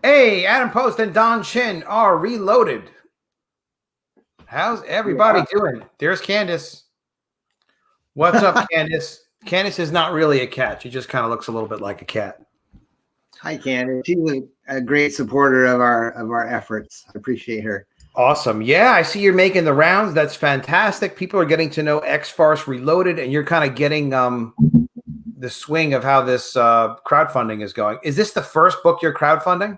Hey, Adam Post and Don Chin are reloaded. How's everybody doing? There's Candace. What's up, Candace? Candace is not really a cat. She just kind of looks a little bit like a cat. Hi, Candace. She's a great supporter of our efforts. I appreciate her. Awesome. Yeah, I see you're making the rounds. That's fantastic. People are getting to know X-Farce Reloaded, and you're kind of getting the swing of how this crowdfunding is going. Is this the first book you're crowdfunding?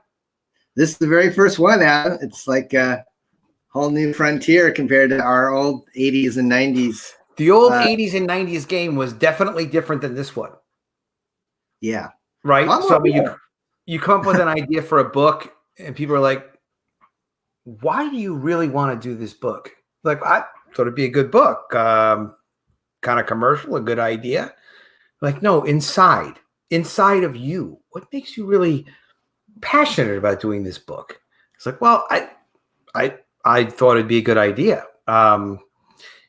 This is the very first one, Adam. It's like a whole new frontier compared to our old 80s and 90s. The old 80s and 90s game was definitely different than this one. Yeah. Right? So you come up with an idea for a book, and people are like, why do you really want to do this book? Like, I thought it'd be a good book. Kind of commercial, a good idea. Like, no, inside of you, what makes you really passionate about doing this book? It's like, well, I thought it'd be a good idea.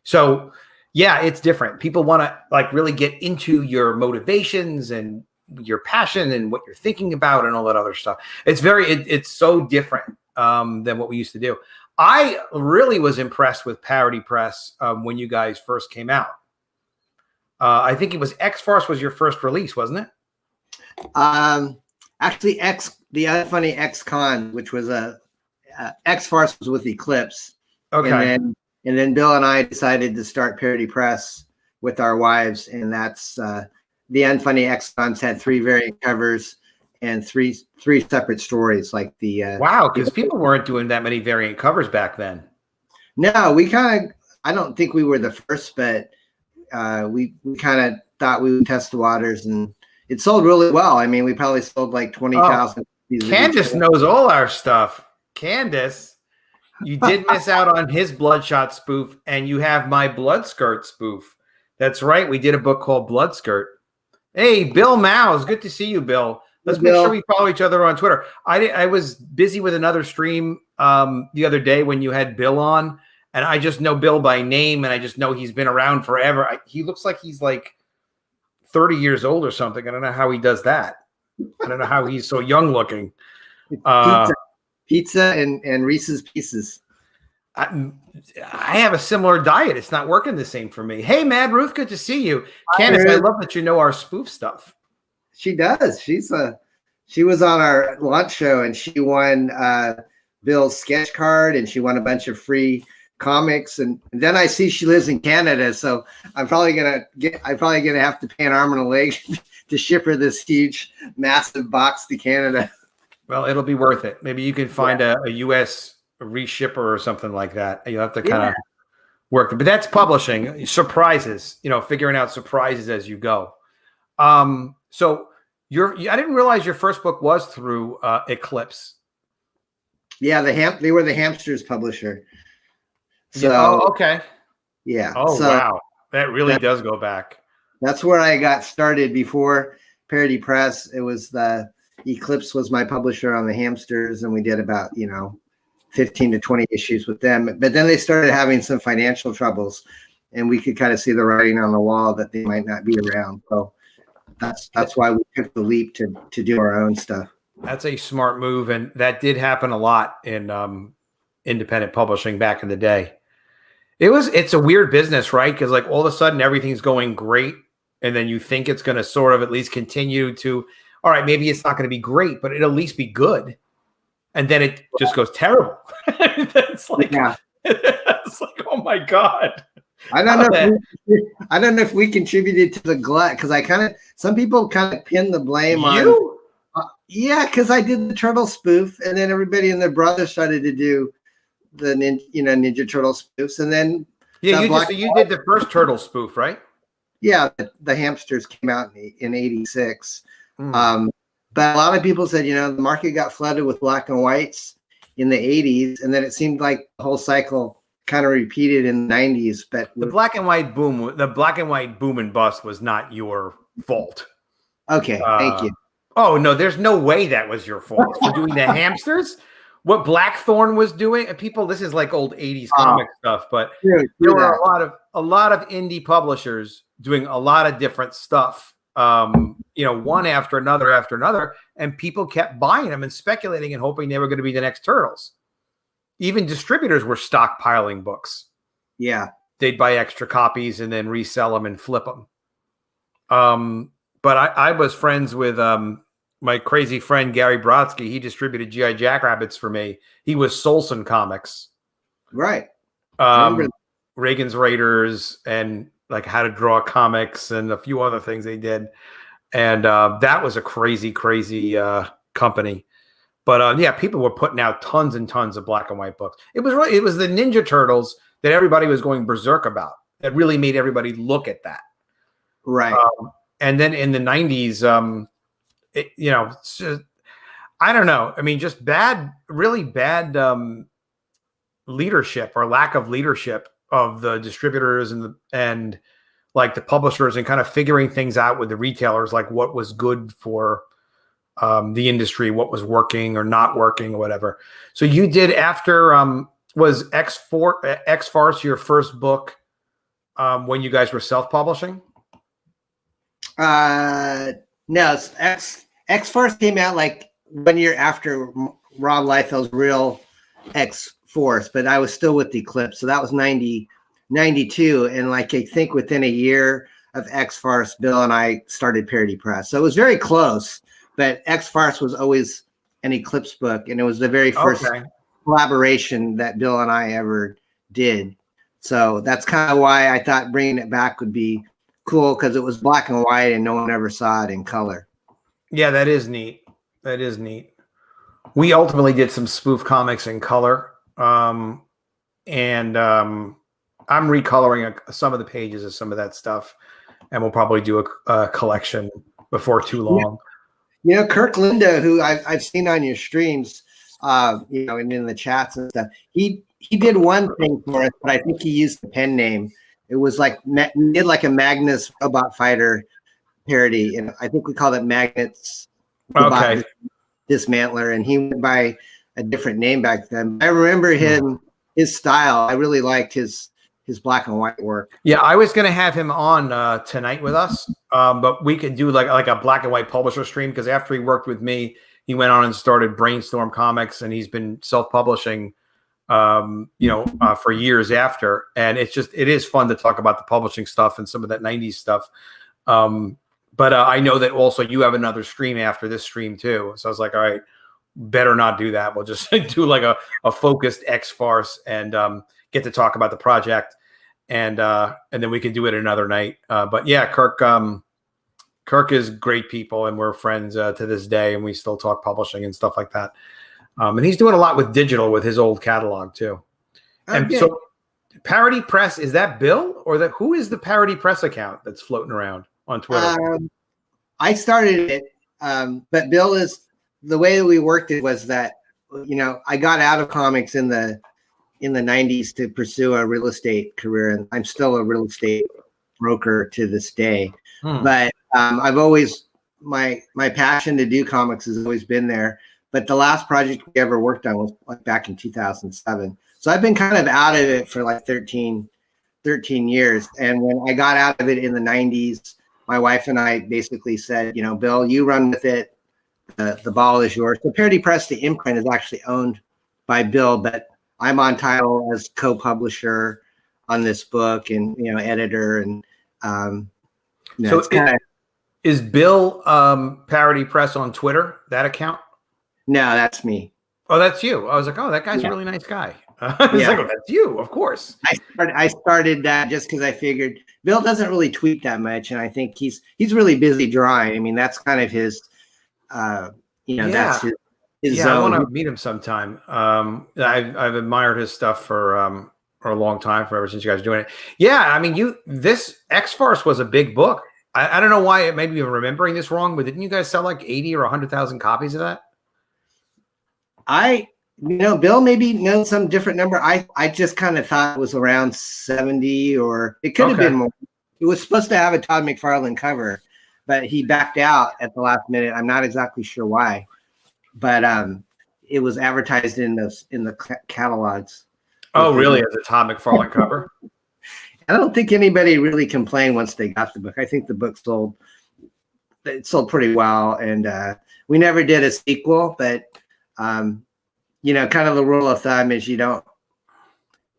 So yeah, it's different. People want to like really get into your motivations and your passion and what you're thinking about and all that other stuff. It's it's so different than what we used to do. I really was impressed with Parody Press when you guys first came out. I think it was X-Farce was your first release, wasn't it? Actually, the Unfunny X-Con, which was X-Farce was with Eclipse. Okay. And then Bill and I decided to start Parody Press with our wives, and that's the Unfunny X-Cons had 3 variant covers and three separate stories. Like the wow, because people weren't doing that many variant covers back then. No, I don't think we were the first, but we kind of thought we would test the waters, and it sold really well. I mean, we probably sold like 20,000. Candace knows all our stuff. Candace, you did miss out on his Bloodshot spoof, and you have my Blood Skirt spoof. That's right. We did a book called Blood Skirt. Hey, Bill Mouse. Good to see you, Bill. Let's make sure we follow each other on Twitter. I was busy with another stream the other day when you had Bill on, and I just know Bill by name, and I just know he's been around forever. He looks like he's like 30 years old or something. I don't know how he does that. I don't know how he's so young looking. Pizza and Reese's Pieces. I have a similar diet. It's not working the same for me. Hey, Mad Ruth, good to see you. Candace, I love that you know our spoof stuff. She does. She was on our launch show, and she won Bill's sketch card, and she won a bunch of free comics. And then I see she lives in Canada, so I'm probably gonna have to pay an arm and a leg to ship her this huge, massive box to Canada. Well, it'll be worth it. Maybe you can find a U.S. reshipper or something like that. You'll have to kind of work. But that's publishing. Surprises, figuring out surprises as you go. So I didn't realize your first book was through Eclipse. Yeah, they were the Hamsters publisher. So okay. Yeah. Oh, wow. That really does go back. That's where I got started before Parody Press. It was the Eclipse was my publisher on the Hamsters, and we did about 15 to 20 issues with them. But then they started having some financial troubles, and we could kind of see the writing on the wall that they might not be around. So that's why we took the leap to do our own stuff. That's a smart move, and that did happen a lot in independent publishing back in the day. It's a weird business, right? Because like all of a sudden everything's going great, and then you think it's going to sort of at least continue to, all right, maybe it's not going to be great, but it'll at least be good. And then it just goes terrible. It's like, it's like, oh my God. I don't know if we contributed to the glut, because some people kind of pin the blame on you. Yeah, because I did the turtle spoof, and then everybody and their brother started to do the Ninja Turtle spoofs, and then you did the first turtle spoof, right? Yeah, the Hamsters came out in '86. But a lot of people said, the market got flooded with black and whites in the 80s, and then it seemed like the whole cycle kind of repeated in the 90s. But the black and white boom and bust was not your fault. Okay, thank you. Oh no, there's no way that was your fault for doing the Hamsters. What Blackthorn was doing, and people, this is like old 80s comic stuff, but there were a lot of indie publishers doing a lot of different stuff one after another, and people kept buying them and speculating and hoping they were going to be the next Turtles. Even distributors were stockpiling books. Yeah. They'd buy extra copies and then resell them and flip them. But I was friends with my crazy friend Gary Brodsky. He distributed G.I. Jackrabbits for me. He was Solson Comics. Right. Reagan's Raiders and like How to Draw Comics and a few other things they did. And that was a crazy company. But people were putting out tons and tons of black and white books. It was the Ninja Turtles that everybody was going berserk about. That really made everybody look at that. Right. And then in the 90s, I don't know. I mean, just really bad leadership or lack of leadership of the distributors and like the publishers, and kind of figuring things out with the retailers, like what was good for the industry, what was working or not working or whatever. So you did after was X-Farce your first book when you guys were self-publishing? No, X-Farce came out like 1 year after Rob Liefeld's real X-Force, but I was still with Eclipse. So that was 92. And like, I think within a year of X-Farce, Bill and I started Parody Press. So it was very close, but X-Farce was always an Eclipse book. And it was the very first collaboration that Bill and I ever did. So that's kind of why I thought bringing it back would be cool, because it was black and white and no one ever saw it in color. Yeah, that is neat. That is neat. We ultimately did some spoof comics in color. I'm recoloring some of the pages of some of that stuff, and we'll probably do a collection before too long. Kirk Linda, who I've seen on your streams, and in the chats and stuff, he did one thing for us, but I think he used the pen name. It was like we did like a Magnus Robot Fighter parody, and I think we called it Magnets Dismantler, and he went by a different name back then. I remember his style. I really liked his black and white work. Yeah, I was going to have him on tonight with us, but we could do like a black and white publisher stream, because after he worked with me, he went on and started Brainstorm Comics, and he's been self-publishing for years after. And it is fun to talk about the publishing stuff and some of that 90s stuff. But I know that also you have another stream after this stream too. So I was like, all right, better not do that. We'll just do like a focused X-Farce and get to talk about the project. And then we can do it another night. But yeah, Kirk is great people, and we're friends to this day, and we still talk publishing and stuff like that. And he's doing a lot with digital with his old catalog too. And so Parody Press, is that Bill, or who is the Parody Press account that's floating around on Twitter? I started it, but Bill is, the way that we worked it was that, I got out of comics in the 90s to pursue a real estate career, and I'm still a real estate broker to this day. But I've always, my passion to do comics has always been there. But the last project we ever worked on was like back in 2007. So I've been kind of out of it for like 13 years. And when I got out of it in the 90s, my wife and I basically said, Bill, you run with it. The ball is yours. So Parody Press, the imprint, is actually owned by Bill, but I'm on title as co-publisher on this book and, editor. And so is Bill Parody Press on Twitter, that account? No, that's me. Oh, that's you. I was like, oh, that guy's a really nice guy. Like, oh, that's you, of course. I started that just because I figured Bill doesn't really tweet that much, and I think he's really busy drawing. I mean, that's kind of his, that's his zone. I want to meet him sometime. I've admired his stuff for a long time, ever since you guys are doing it. Yeah, I mean, this X-Farce was a big book. I don't know why, maybe I'm remembering this wrong, but didn't you guys sell like 80 or 100,000 copies of that? Bill maybe knows some different number. I just kind of thought it was around 70, or it could have been more. It was supposed to have a Todd McFarlane cover, but he backed out at the last minute. I'm not exactly sure why, but it was advertised in the catalogs. Oh, really? As a Todd McFarlane cover? I don't think anybody really complained once they got the book. I think the book sold it sold pretty well. And we never did a sequel, but you know, kind of the rule of thumb is you don't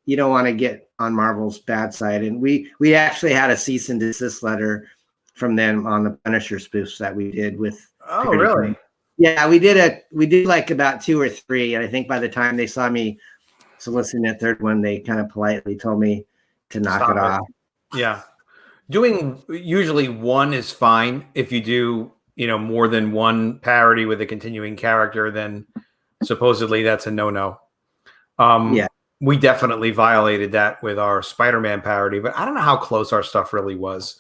want to get on Marvel's bad side. And we actually had a cease and desist letter from them on the Punisher spoofs that we did with. Oh, really? Yeah, we did like about 2 or 3, and I think by the time they saw me soliciting that third one, they kind of politely told me to knock it off. Yeah, doing usually one is fine. If you do, you know, more than one parody with a continuing character, then supposedly that's a no-no. Yeah, we definitely violated that with our Spider-Man parody, but I don't know how close our stuff really was.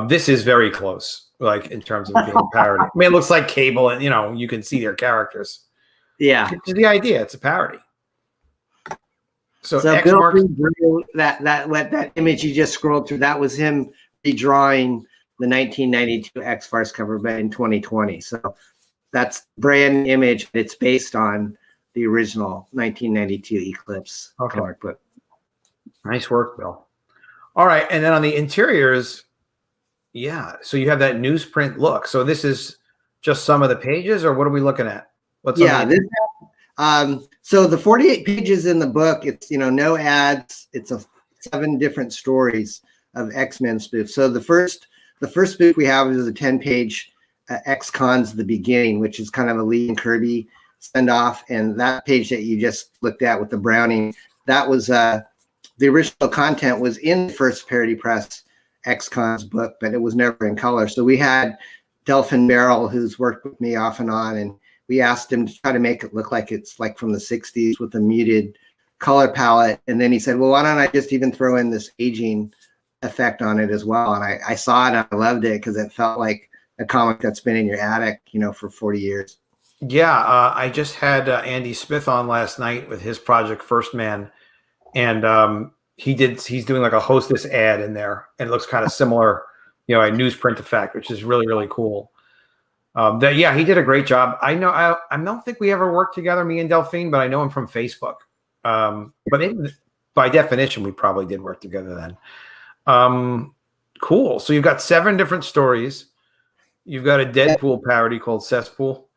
This is very close, like in terms of being parody. I mean, it looks like Cable, and you know, you can see their characters. Yeah, it's the idea. It's a parody. So Bill drew that image you just scrolled through. That was him redrawing the 1992 X-Farce cover back in 2020. So that's brand image. It's based on the original 1992 Eclipse comic book. Nice work, Bill. All right, and then on the interiors, yeah. So you have that newsprint look. So this is just some of the pages, or what are we looking at? What's so the 48 pages in the book, it's, you know, no ads. It's 7 different stories of X-Men spoof. So the first spoof we have is a 10-page X-Cons The Beginning, which is kind of a Lee and Kirby send off. And that page that you just looked at with the Browning, that was the original content was in the first Parody Press X-Cons book, but it was never in color. So we had Delphin Merrill, who's worked with me off and on, and we asked him to try to make it look like it's like from the 60s with a muted color palette. And then he said, well, why don't I just even throw in this aging effect on it as well? And I saw it and I loved it because it felt like a comic that's been in your attic, you know, for 40 years. Yeah, I just had Andy Smith on last night with his project First Man, and he's doing like a Hostess ad in there, and it looks kind of similar, you know, a newsprint effect, which is really, really cool. Yeah, he did a great job. I don't think we ever worked together, me and Delphine, but I know him from Facebook. But by definition, we probably did work together then. Cool. So you've got 7 different stories. You've got a Deadpool parody called Cesspool.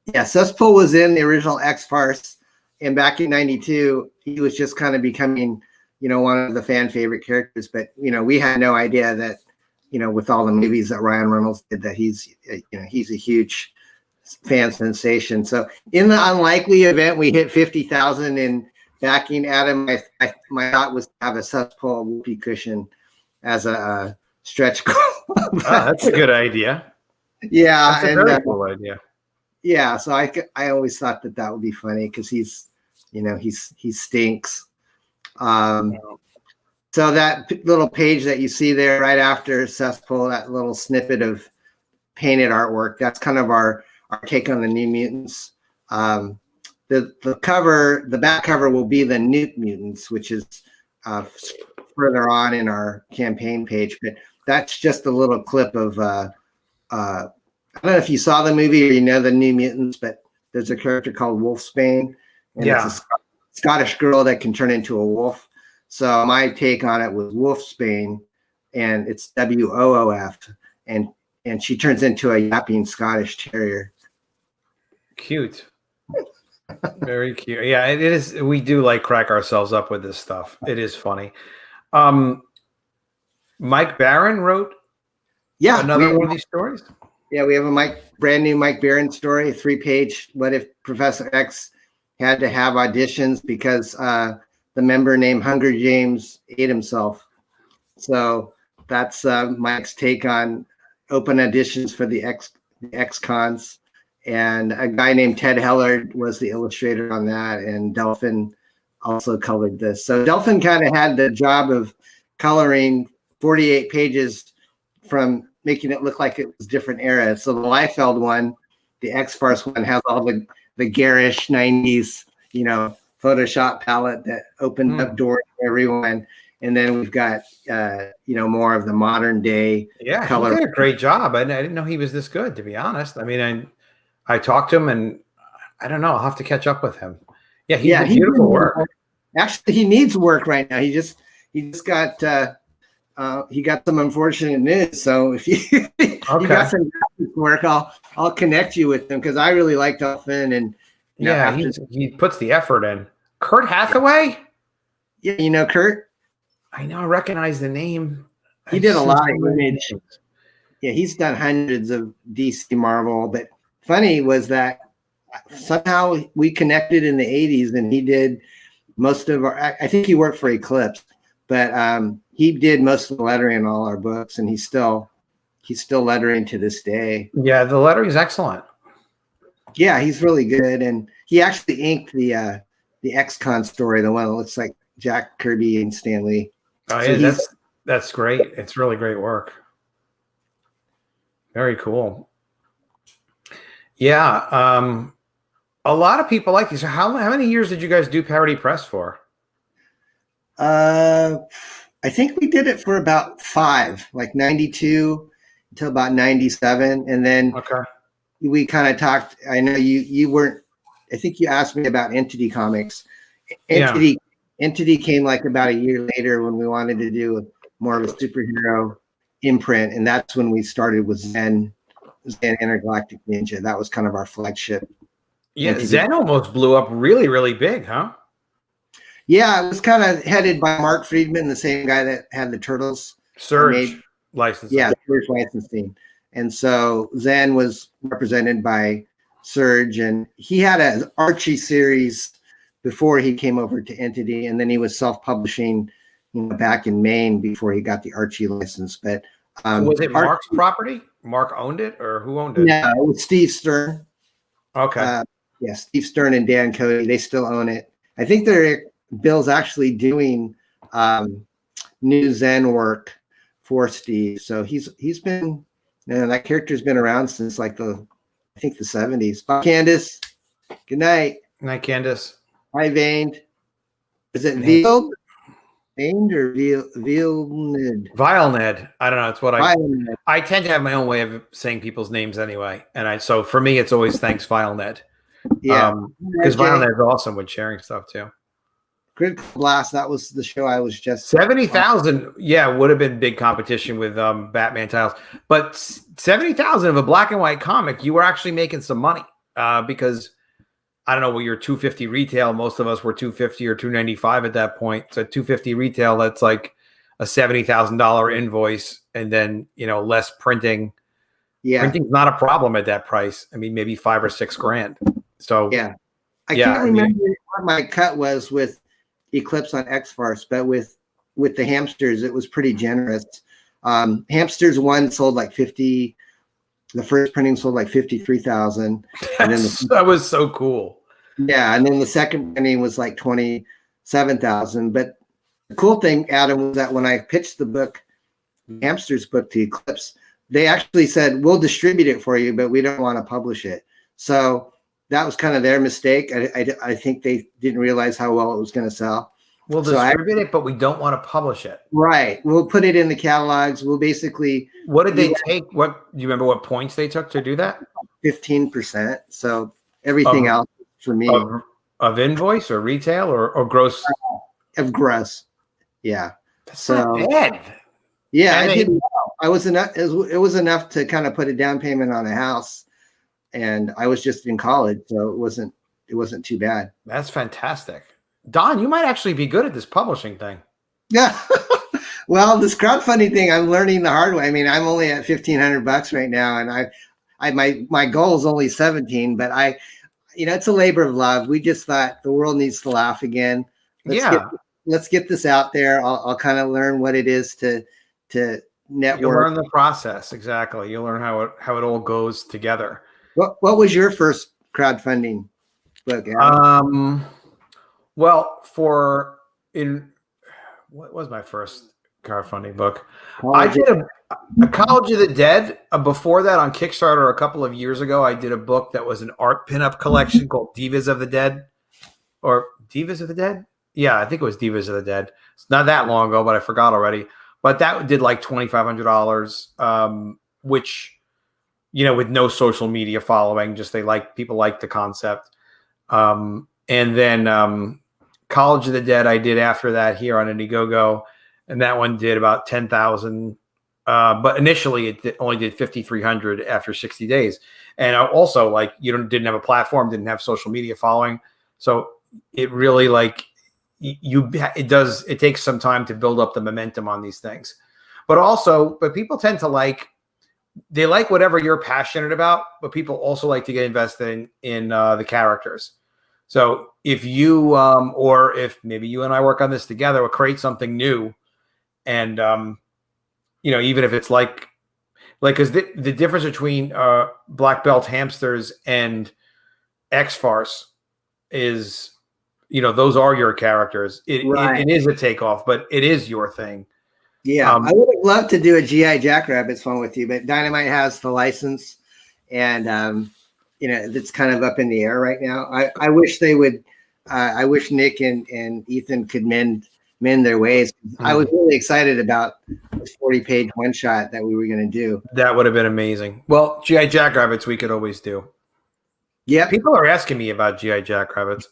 Yeah, Cesspool was in the original X-Farce, and back in ¡92, he was just kind of becoming, you know, one of the fan favorite characters. But, you know, we had no idea that, you know, with all the movies that Ryan Reynolds did, that he's a huge fan sensation. So in the unlikely event we hit 50,000 in backing, Adam, my thought was to have a Cesspool whoopee cushion as a stretch goal. That's a good idea. Yeah, that's a very cool idea. Yeah, so I always thought that would be funny because he's, you know, he stinks. So that little page that you see there right after Cesspool, that little snippet of painted artwork, that's kind of our take on the New Mutants. The cover, the back cover will be the New Mutants, which is further on in our campaign page. But that's just a little clip of, I don't know if you saw the movie or you know the New Mutants, but there's a character called Wolfsbane. And it's a Scottish girl that can turn into a wolf. So my take on it was Wolfsbane, and it's WOOF, and she turns into a yapping Scottish terrier. Cute. Very cute. Yeah, it is. We do like crack ourselves up with this stuff. It is funny. Mike Barron wrote another one of these stories. Yeah, we have a brand new Mike Barron story, a 3-page What If Professor X had to have auditions because the member named Hunger James ate himself. So that's Mike's take on open auditions for the X-Cons. And a guy named Ted Hellard was the illustrator on that, and Delphin also colored this. So Delphin kind of had the job of coloring 48 pages from making it look like it was different eras. So the Liefeld one, the X-Farce one, has all the garish 90s, you know, Photoshop palette that opened up doors for everyone. And then we've got, you know, more of the modern day color. He did a great job. I didn't know he was this good, to be honest. I mean, I talked to him, and I don't know. I'll have to catch up with him. Yeah, he did beautiful work. Actually, he needs work right now. He just got he got some unfortunate news. So if you you got some work, I'll connect you with him because I really liked Elfman and he puts the effort in. Kurt Hathaway? Yeah, you know Kurt? I know, I recognize the name. He did a lot of image. Yeah, he's done hundreds of DC Marvel. But funny was that somehow we connected in the 80s and he did most of our, I think he worked for Eclipse, but he did most of the lettering in all our books, and he's still lettering to this day. Yeah, the lettering is excellent. Yeah, he's really good. And he actually inked the X-Con story, the one that looks like Jack Kirby and Stan Lee. Oh, yeah, that's great. It's really great work. Very cool. Yeah. A lot of people like these. So how many years did you guys do Parody Press for? I think we did it for about 5, like 92 until about 97. And then we kind of talked. I know you weren't, I think you asked me about Entity Comics. Entity came like about a year later when we wanted to do more of a superhero imprint. And that's when we started with Zen Intergalactic Ninja. That was kind of our flagship. Yeah, Entity. Zen almost blew up really, really big, huh? Yeah, it was kind of headed by Mark Friedman, the same guy that had the Turtles. Surge licensing. Yeah, Surge licensing. And so Zen was represented by Surge, and he had an Archie series before he came over to Entity, and then he was self-publishing, back in Maine before he got the Archie license. But so was it Mark's property? Mark owned it, or who owned it? Yeah, it was Steve Stern. Okay. Yeah, Steve Stern and Dan Cody, they still own it. I think Bill's actually doing new Zen work for Steve. So he's been, that character's been around since like the 70s. Bye, Candace. Good night. Night, Candace. Hi, Vaned. Is it Veiled? Vaned or Veilned? Vilened. I don't know. It's what I tend to have my own way of saying people's names anyway. And so for me, it's always thanks, Vilened. Yeah. Because Vilened is awesome with sharing stuff too. Critical Blast, that was the show I was just 70,000. Yeah, would have been big competition with Batman titles, but 70,000 of a black and white comic, you were actually making some money because I don't know what your 250 retail. Most of us were 250 or 295 at that point. So 250 retail, that's like a $70,000 invoice, and then less printing. Yeah, printing's not a problem at that price. I mean, maybe $5 or $6 grand. So yeah, I can't remember what my cut was with Eclipse on X-Farce, but with the hamsters, it was pretty generous. Hamsters 1 sold like 50. The first printing sold like 53,000. And then that was so cool. Yeah, and then the second printing was like 27,000. But the cool thing, Adam, was that when I pitched the book, Hamsters book to Eclipse, they actually said, "We'll distribute it for you, but we don't want to publish it." So that was kind of their mistake. I think they didn't realize how well it was going to sell. We'll distribute it, but we don't want to publish it. Right. We'll put it in the catalogs. We'll basically. What did they take? Do you remember what points they took to do that? 15%. So everything else for me. Of invoice or retail or gross? Of gross. Yeah. That's not bad. Yeah, I didn't know. I was enough. It was enough to kind of put a down payment on a house. And I was just in college, so it wasn't too bad. That's fantastic. Don, you might actually be good at this publishing thing. Yeah. Well, this crowdfunding thing, I'm learning the hard way. I mean, I'm only at $1,500 right now, and my goal is only 17, but it's a labor of love. We just thought the world needs to laugh again. Let's get this out there. I'll kind of learn what it is to network. You'll learn the process. Exactly. You'll learn how it all goes together. What was your first crowdfunding book, Aaron? Well, what was my first crowdfunding book? I did a College of the Dead. Before that, on Kickstarter a couple of years ago, I did a book that was an art pinup collection called Divas of the Dead. Or Divas of the Dead? Yeah, I think it was Divas of the Dead. It's not that long ago, but I forgot already. But that did like $2,500, which, with no social media following, just people liked the concept. And then College of the Dead I did after that here on Indiegogo. and that one did about 10,000. But initially, it only did 5,300 after 60 days. And also, like, you didn't have a platform, didn't have social media following, so it really it takes some time to build up the momentum on these things. But people tend to they like whatever you're passionate about, but people also like to get invested in the characters. So if you or if maybe you and I work on this together, we'll create something new, and even if it's because the difference between Black Belt Hamsters and X-Farce is, those are your characters. It is a takeoff, but it is your thing. Yeah, I would have loved to do a G.I. Jackrabbits one with you, but Dynamite has the license, and it's kind of up in the air right now. I wish they would. I wish Nick and Ethan could mend their ways. I was really excited about this 40-page one shot that we were going to do. That would have been amazing. Well, G.I. Jackrabbits we could always do. Yeah, people are asking me about G.I. Jackrabbits.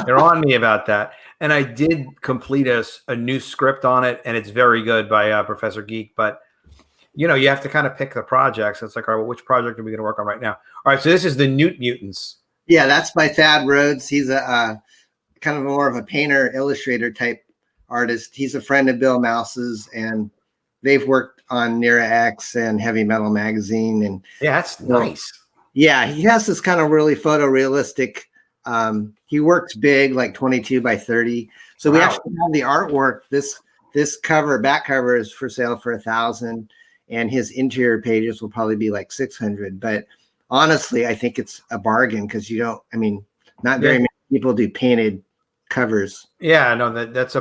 They're on me about that. And I did complete a new script on it, and it's very good by Professor Geek. But, you have to kind of pick the projects. It's like, all right, well, which project are we going to work on right now? All right, so this is the Newt Mutants. Yeah, that's by Thad Rhodes. He's a kind of more of a painter, illustrator type artist. He's a friend of Bill Mouse's, and they've worked on Nera X and Heavy Metal Magazine. And yeah, that's nice. Yeah, he has this kind of really photorealistic. He works big, like 22 by 30. So we actually have the artwork. This back cover is for sale for $1,000, and his interior pages will probably be like 600. But honestly, I think it's a bargain because not very many people do painted covers. Yeah, no, that's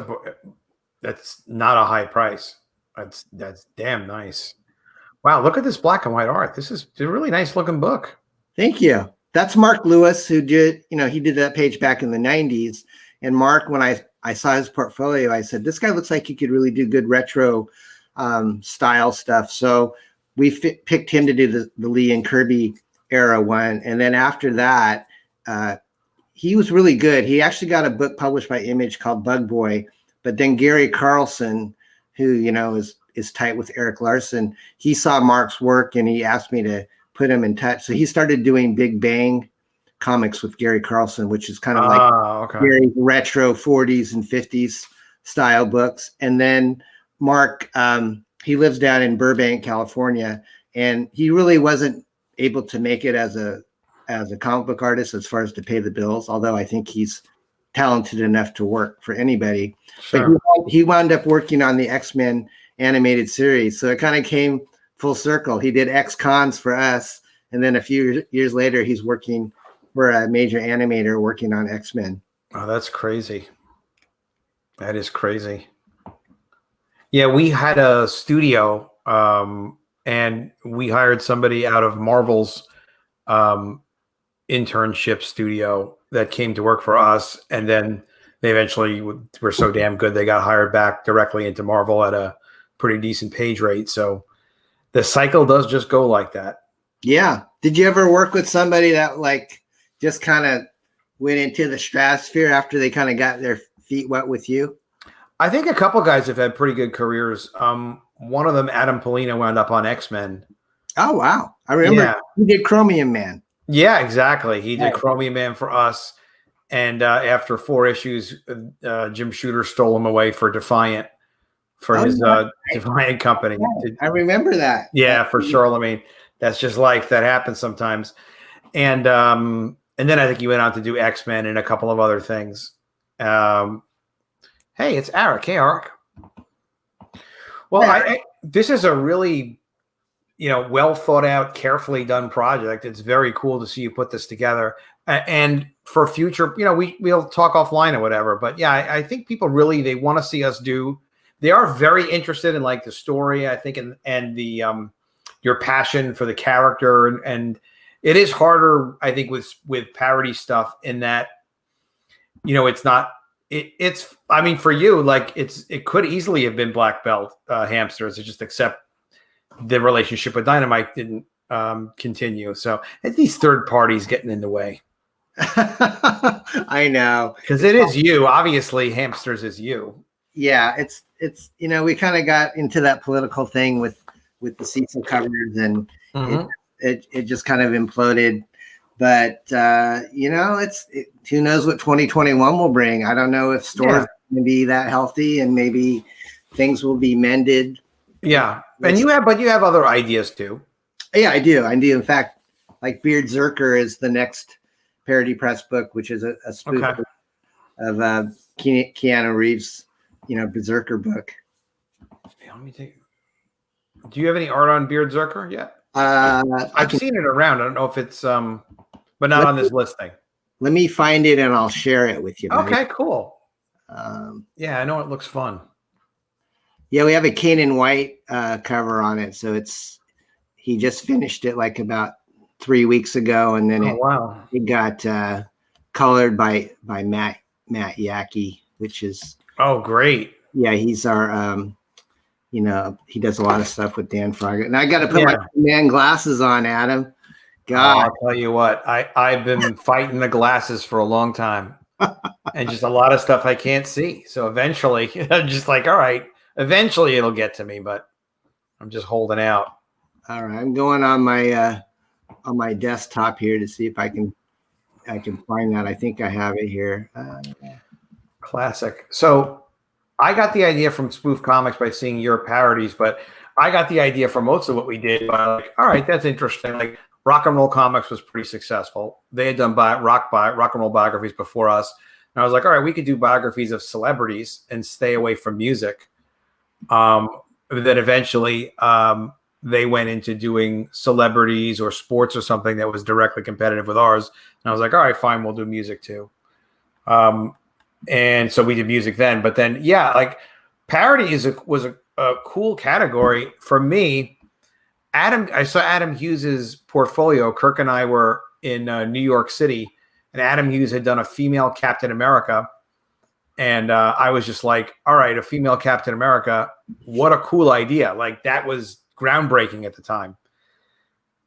not a high price. That's damn nice. Wow, look at this black and white art. This is a really nice looking book. Thank you. That's Mark Lewis, who did, he did that page back in the 90s. And Mark, when I saw his portfolio, I said, this guy looks like he could really do good retro style stuff. So we picked him to do the Lee and Kirby era one. And then after that, he was really good. He actually got a book published by Image called Bug Boy. But then Gary Carlson, who, is tight with Eric Larson, he saw Mark's work and he asked me to put him in touch. So he started doing Big Bang comics with Gary Carlson, which is kind of like very retro 40s and 50s style books. And then Mark, he lives down in Burbank, California, and he really wasn't able to make it as a comic book artist as far as to pay the bills, although I think he's talented enough to work for anybody. Sure. But he wound up working on the X-Men animated series. So it kind of came full circle. He did X-Cons for us, and then a few years later, he's working for a major animator working on X-Men. Oh, that's crazy. That is crazy. Yeah, we had a studio, and we hired somebody out of Marvel's internship studio that came to work for us, and then they eventually were so damn good they got hired back directly into Marvel at a pretty decent page rate. So the cycle does just go like that. Yeah. Did you ever work with somebody that just kind of went into the stratosphere after they kind of got their feet wet with you? I think a couple guys have had pretty good careers. One of them, Adam Polino, wound up on X-Men. Oh, wow. I remember he did Chromium Man. Yeah, exactly. He did Chromium Man for us. And after 4 issues, Jim Shooter stole him away for Defiant, for his Defiant company. I remember that. Yeah, for Charlemagne. That's just life. That happens sometimes. And then I think he went on to do X-Men and a couple of other things. Hey, it's Eric. Hey, Eric. Well, this is a really, well thought out, carefully done project. It's very cool to see you put this together. And for future, we'll talk offline or whatever. But yeah, I think people really, they want to see us do. They are very interested in the story, I think, and the your passion for the character, and it is harder, I think, with parody stuff in that, it's not. It's I mean, for you, it could easily have been Black Belt Hamsters. It just except the relationship with Dynamite didn't continue. So these third parties getting in the way. I know, because it is you. Obviously, Hamsters is you. Yeah, it's we kind of got into that political thing with the Cecil covers, and it just kind of imploded. But who knows what 2021 will bring? I don't know if stores are going to be that healthy, and maybe things will be mended. Yeah, and you have other ideas too. Yeah, I do. In fact, like Beard Zerker is the next Parody Press book, which is a spoof of Keanu Reeves, Berserker book. Let me take. Do you have any art on Beard Zerker yet? I've seen it around. I don't know if it's but not on this listing. Let me find it and I'll share it with you. Okay, cool. Yeah, I know it looks fun. Yeah, we have a Kanan White cover on it, so he just finished it like about 3 weeks ago, and then it got colored by Matt Yackey, which is great. Yeah, he's our he does a lot of stuff with Dan Frogger, and I got to put my man glasses on, Adam. God, I'll tell you what, I've been fighting the glasses for a long time, and just a lot of stuff I can't see. So eventually, I'm just like, all right, eventually it'll get to me, but I'm just holding out. All right, I'm going on my desktop here to see if I can find that. I think I have it here. Classic. So I got the idea from Spoof Comics by seeing your parodies, but I got the idea for most of what we did by like, all right, that's interesting. Like Rock and Roll Comics was pretty successful. They had done rock and roll biographies before us. And I was like, all right, we could do biographies of celebrities and stay away from music. Then eventually they went into doing celebrities or sports or something that was directly competitive with ours. And I was like, all right, fine, we'll do music too. And so we did music then. But then, yeah, like parody was a cool category for me. I saw Adam Hughes's portfolio. Kirk and I were in New York City, and Adam Hughes had done a female Captain America. And I was just like, all right, a female Captain America. What a cool idea. Like that was groundbreaking at the time.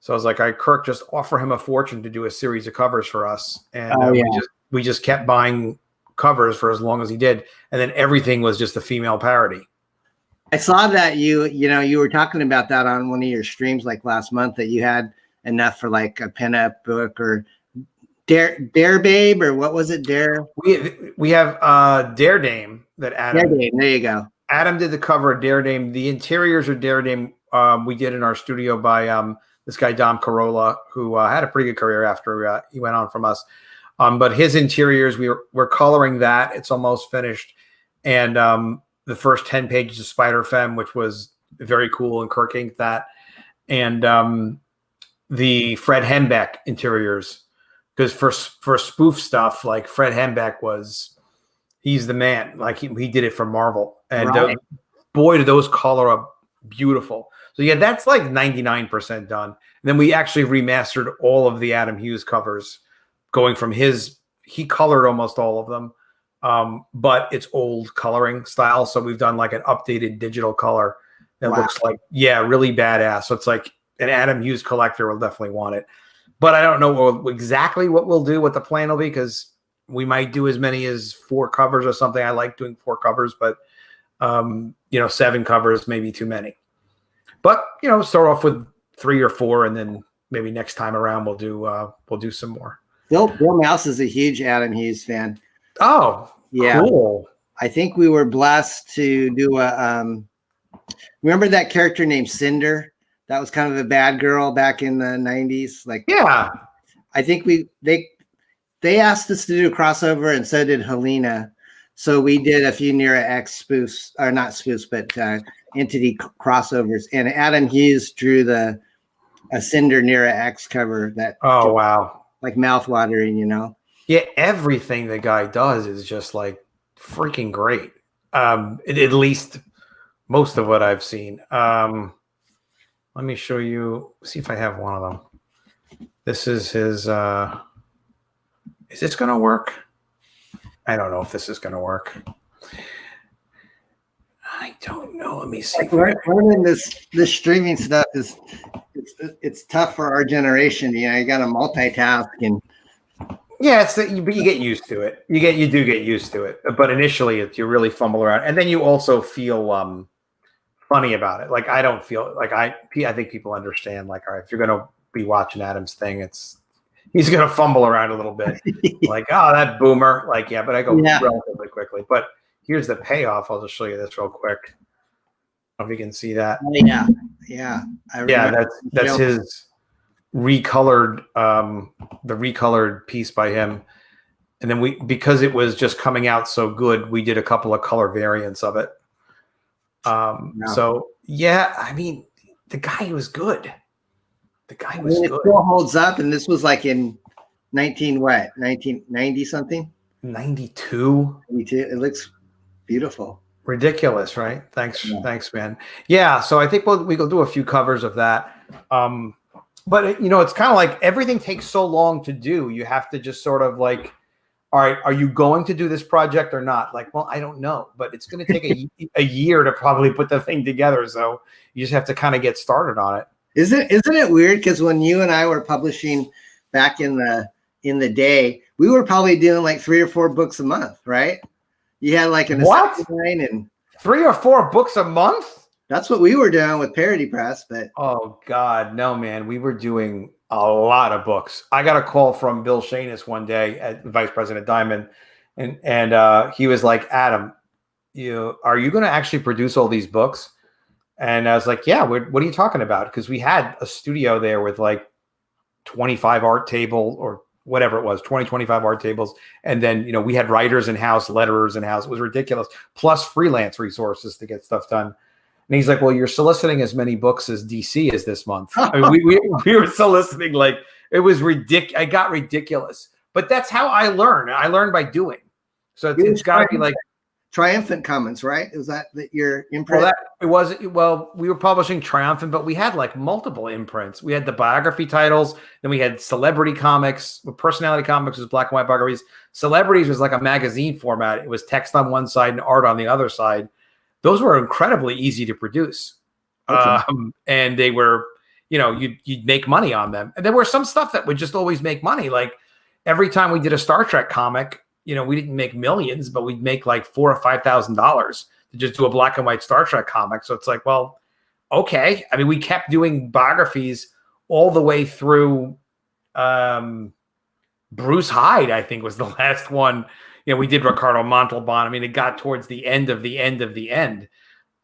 So I was like, Kirk, just offer him a fortune to do a series of covers for us. And we just kept buying covers for as long as he did. And then everything was just a female parody. I saw that you were talking about that on one of your streams like last month, that you had enough for like a pinup book or Dare Babe, or what was it? Dare. We have Dare Dame that Adam. Dare Dame, there you go. Adam did the cover of Dare Dame. The interiors of Dare Dame we did in our studio by this guy Dom Carolla, who had a pretty good career after he went on from us. But his interiors, we're coloring that. It's almost finished, and the first 10 pages of Spider Femme, which was very cool, and Kirk inked that, and the Fred Hembeck interiors, because for spoof stuff, like Fred Hembeck he's the man. Like he did it for Marvel, and boy, do those color up beautiful. So yeah, that's like 99% done. And then we actually remastered all of the Adam Hughes covers, going from he colored almost all of them. But it's old coloring style. So we've done like an updated digital color that looks like, really badass. So it's like an Adam Hughes collector will definitely want it. But I don't know exactly what we'll do, what the plan will be, because we might do as many as 4 covers or something. I like doing 4 covers, but 7 covers may be too many. But start off with 3 or 4, and then maybe next time around we'll do some more. Bill Mouse is a huge Adam Hughes fan. Oh, yeah. Cool. I think we were blessed to do remember that character named Cinder? That was kind of a bad girl back in the 90s. Like, yeah, I think they asked us to do a crossover, and so did Helena. So we did a few Nera X spoofs, or not spoofs, but entity crossovers. And Adam Hughes drew a Cinder Nera X cover that. Oh, wow. Like mouthwatering, Yeah, everything the guy does is just like freaking great. At least most of what I've seen. Let me show you, see if I have one of them. This is his, is this going to work? I don't know if this is going to work. I don't know. Let me see. Learning this streaming stuff it's tough for our generation. You got to multitask and. Yeah, but you get used to it. You do get used to it. But initially, you really fumble around, and then you also feel funny about it. Like I don't feel like I think people understand. Like, all right, if you're gonna be watching Adam's thing, he's gonna fumble around a little bit. Like, oh, that boomer. Like, yeah, but I go relatively quickly. But here's the payoff. I'll just show you this real quick. I don't know if you can see that. Oh, yeah, yeah, that's his recolored, the recolored piece by him. And then because it was just coming out so good, we did a couple of color variants of it. So yeah, I mean, the guy was good. It still holds up, and this was like in 1990 something. 92. It looks beautiful. Ridiculous, right? Thanks, man. Yeah, so I think we'll do a few covers of that. But it's kind of like everything takes so long to do. You have to just sort of like, all right, are you going to do this project or not? Like, well, I don't know, but it's going to take a year to probably put the thing together. So you just have to kind of get started on it. Isn't it weird? Because when you and I were publishing back in the day, we were probably doing like 3 or 4 books a month, right? You had like an line and 3 or 4 books a month. That's what we were doing with Parody Press. But oh God, no, man, we were doing a lot of books. I got a call from Bill Shanis one day at Vice President Diamond, and he was like, Adam, are you going to actually produce all these books? And I was like, yeah, what are you talking about? Because we had a studio there with like 25 art table or whatever it was, 25 art tables. And then, we had writers in-house, letterers in-house. It was ridiculous. Plus freelance resources to get stuff done. And he's like, well, you're soliciting as many books as DC is this month. I mean, we were soliciting, like, it was ridiculous. I got ridiculous. But that's how I learn. I learn by doing. So it's got to be like Triumphant Commons, right? Is that your imprint? Well, we were publishing Triumphant, but we had like multiple imprints. We had the biography titles, then we had celebrity comics. Personality comics was black and white biographies. Celebrities was like a magazine format. It was text on one side and art on the other side. Those were incredibly easy to produce. Okay. And they were, you'd make money on them. And there were some stuff that would just always make money. Like every time we did a Star Trek comic, we didn't make millions, but we'd make like $4,000 or $5,000 to just do a black and white Star Trek comic. So it's like, well, okay. I mean, we kept doing biographies all the way through. Bruce Hyde, I think, was the last one. We did Ricardo Montalban. I mean, it got towards the end of the end of the end.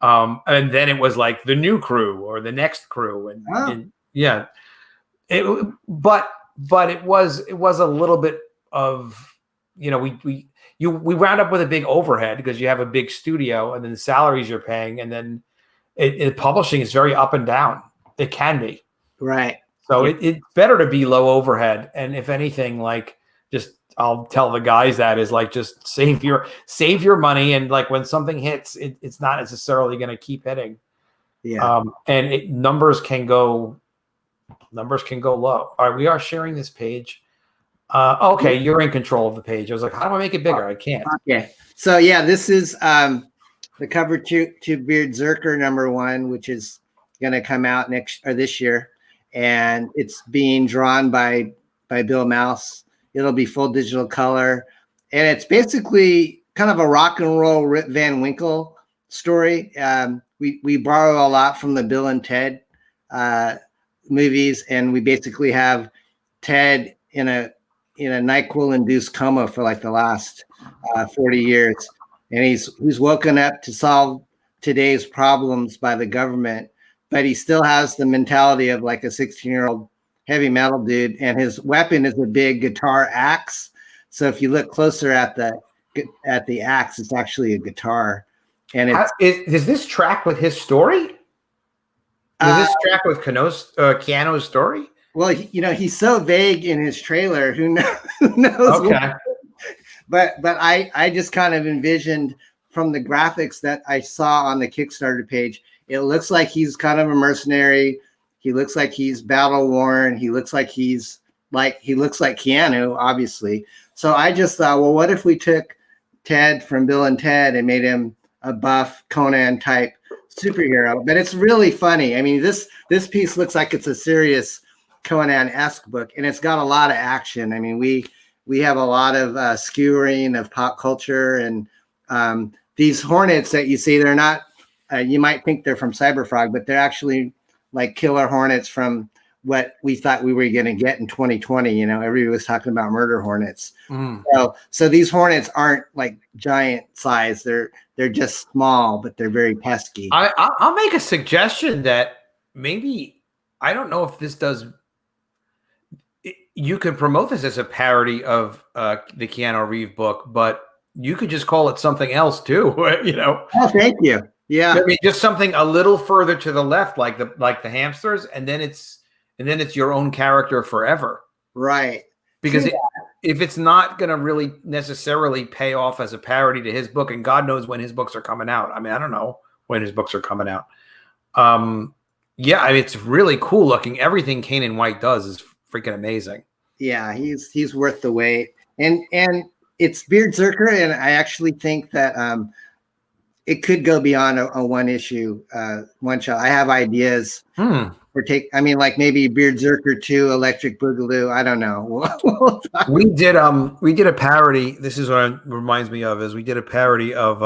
And then it was like the new crew or the next crew. And yeah, but it was a little bit of, we wound up with a big overhead because you have a big studio and then the salaries you're paying. And then publishing is very up and down. It can be. Right. So it's better to be low overhead. And if anything, like I'll tell the guys that is like, just save your money. And like when something hits, it's not necessarily going to keep hitting. Yeah. And numbers can go low. All right. We are sharing this page. Okay. You're in control of the page. I was like, how do I make it bigger? I can't. Okay. So yeah, this is the cover to Beard Zerker #1, which is going to come out this year. And it's being drawn by Bill Mouse. It'll be full digital color. And it's basically kind of a rock and roll Rip Van Winkle story. We borrow a lot from the Bill and Ted movies. And we basically have Ted in a NyQuil-induced coma for like the last 40 years. And he's woken up to solve today's problems by the government. But he still has the mentality of like a 16-year-old heavy metal dude, and his weapon is a big guitar axe. So if you look closer at the axe, it's actually a guitar. And does this track with his story? Does this track with Keanu's story? Well, he's so vague in his trailer. Who knows? Okay. But I just kind of envisioned from the graphics that I saw on the Kickstarter page. It looks like he's kind of a mercenary. He looks like he's battle worn. He looks like Keanu, obviously. So I just thought, well, what if we took Ted from Bill and Ted and made him a buff Conan type superhero? But it's really funny. I mean, this piece looks like it's a serious Conan-esque book, and it's got a lot of action. I mean, we have a lot of skewering of pop culture, and these hornets that you see, they're not. You might think they're from Cyberfrog, but they're actually like killer hornets from what we thought we were going to get in 2020. You know, everybody was talking about murder hornets. So these hornets aren't like giant size. They're just small, but they're very pesky. I'll make a suggestion that maybe, I don't know if this does, you can promote this as a parody of the Keanu Reeves book, but you could just call it something else too. You know? Oh, thank you. Yeah, I mean, just something a little further to the left, like the hamsters, and then it's your own character forever. Right. Because if it's not going to really necessarily pay off as a parody to his book, and God knows when his books are coming out. I mean, I don't know when his books are coming out. Yeah, I mean, it's really cool looking. Everything Kanan White does is freaking amazing. Yeah, he's worth the wait. And it's Beard Zerker, and I actually think that it could go beyond a one issue, one shot. I have ideas I mean, like maybe Beard Zerker 2, Electric Boogaloo. I don't know. We did a parody. This is what it reminds me of, is we did a parody of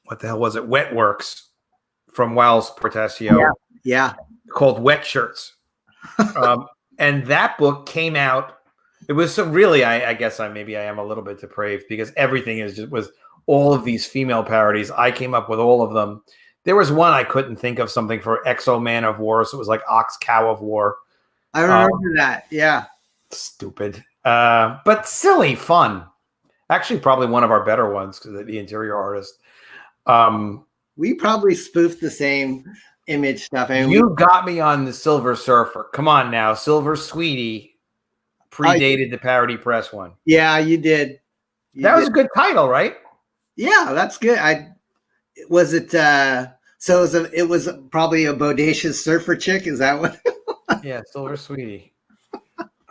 what the hell was it? Wet Works from Wells Portasio. Yeah. Called Wet Shirts. And that book came out. It was so really, I guess maybe I am a little bit depraved, because everything was all of these female parodies. I came up with all of them. There was one I couldn't think of, something for Exo Man of War, so it was like Ox Cow of War. I remember that. Yeah. Stupid. But silly fun. Actually, probably one of our better ones, because the interior artist. We probably spoofed the same image stuff. I mean, you got me on the Silver Surfer. Come on now. Silver Sweetie predated the Parody Press one. Yeah, you did. That was a good title, right? Yeah, that's good. It was probably a bodacious surfer chick. Is that what? Yeah, Silver Sweetie.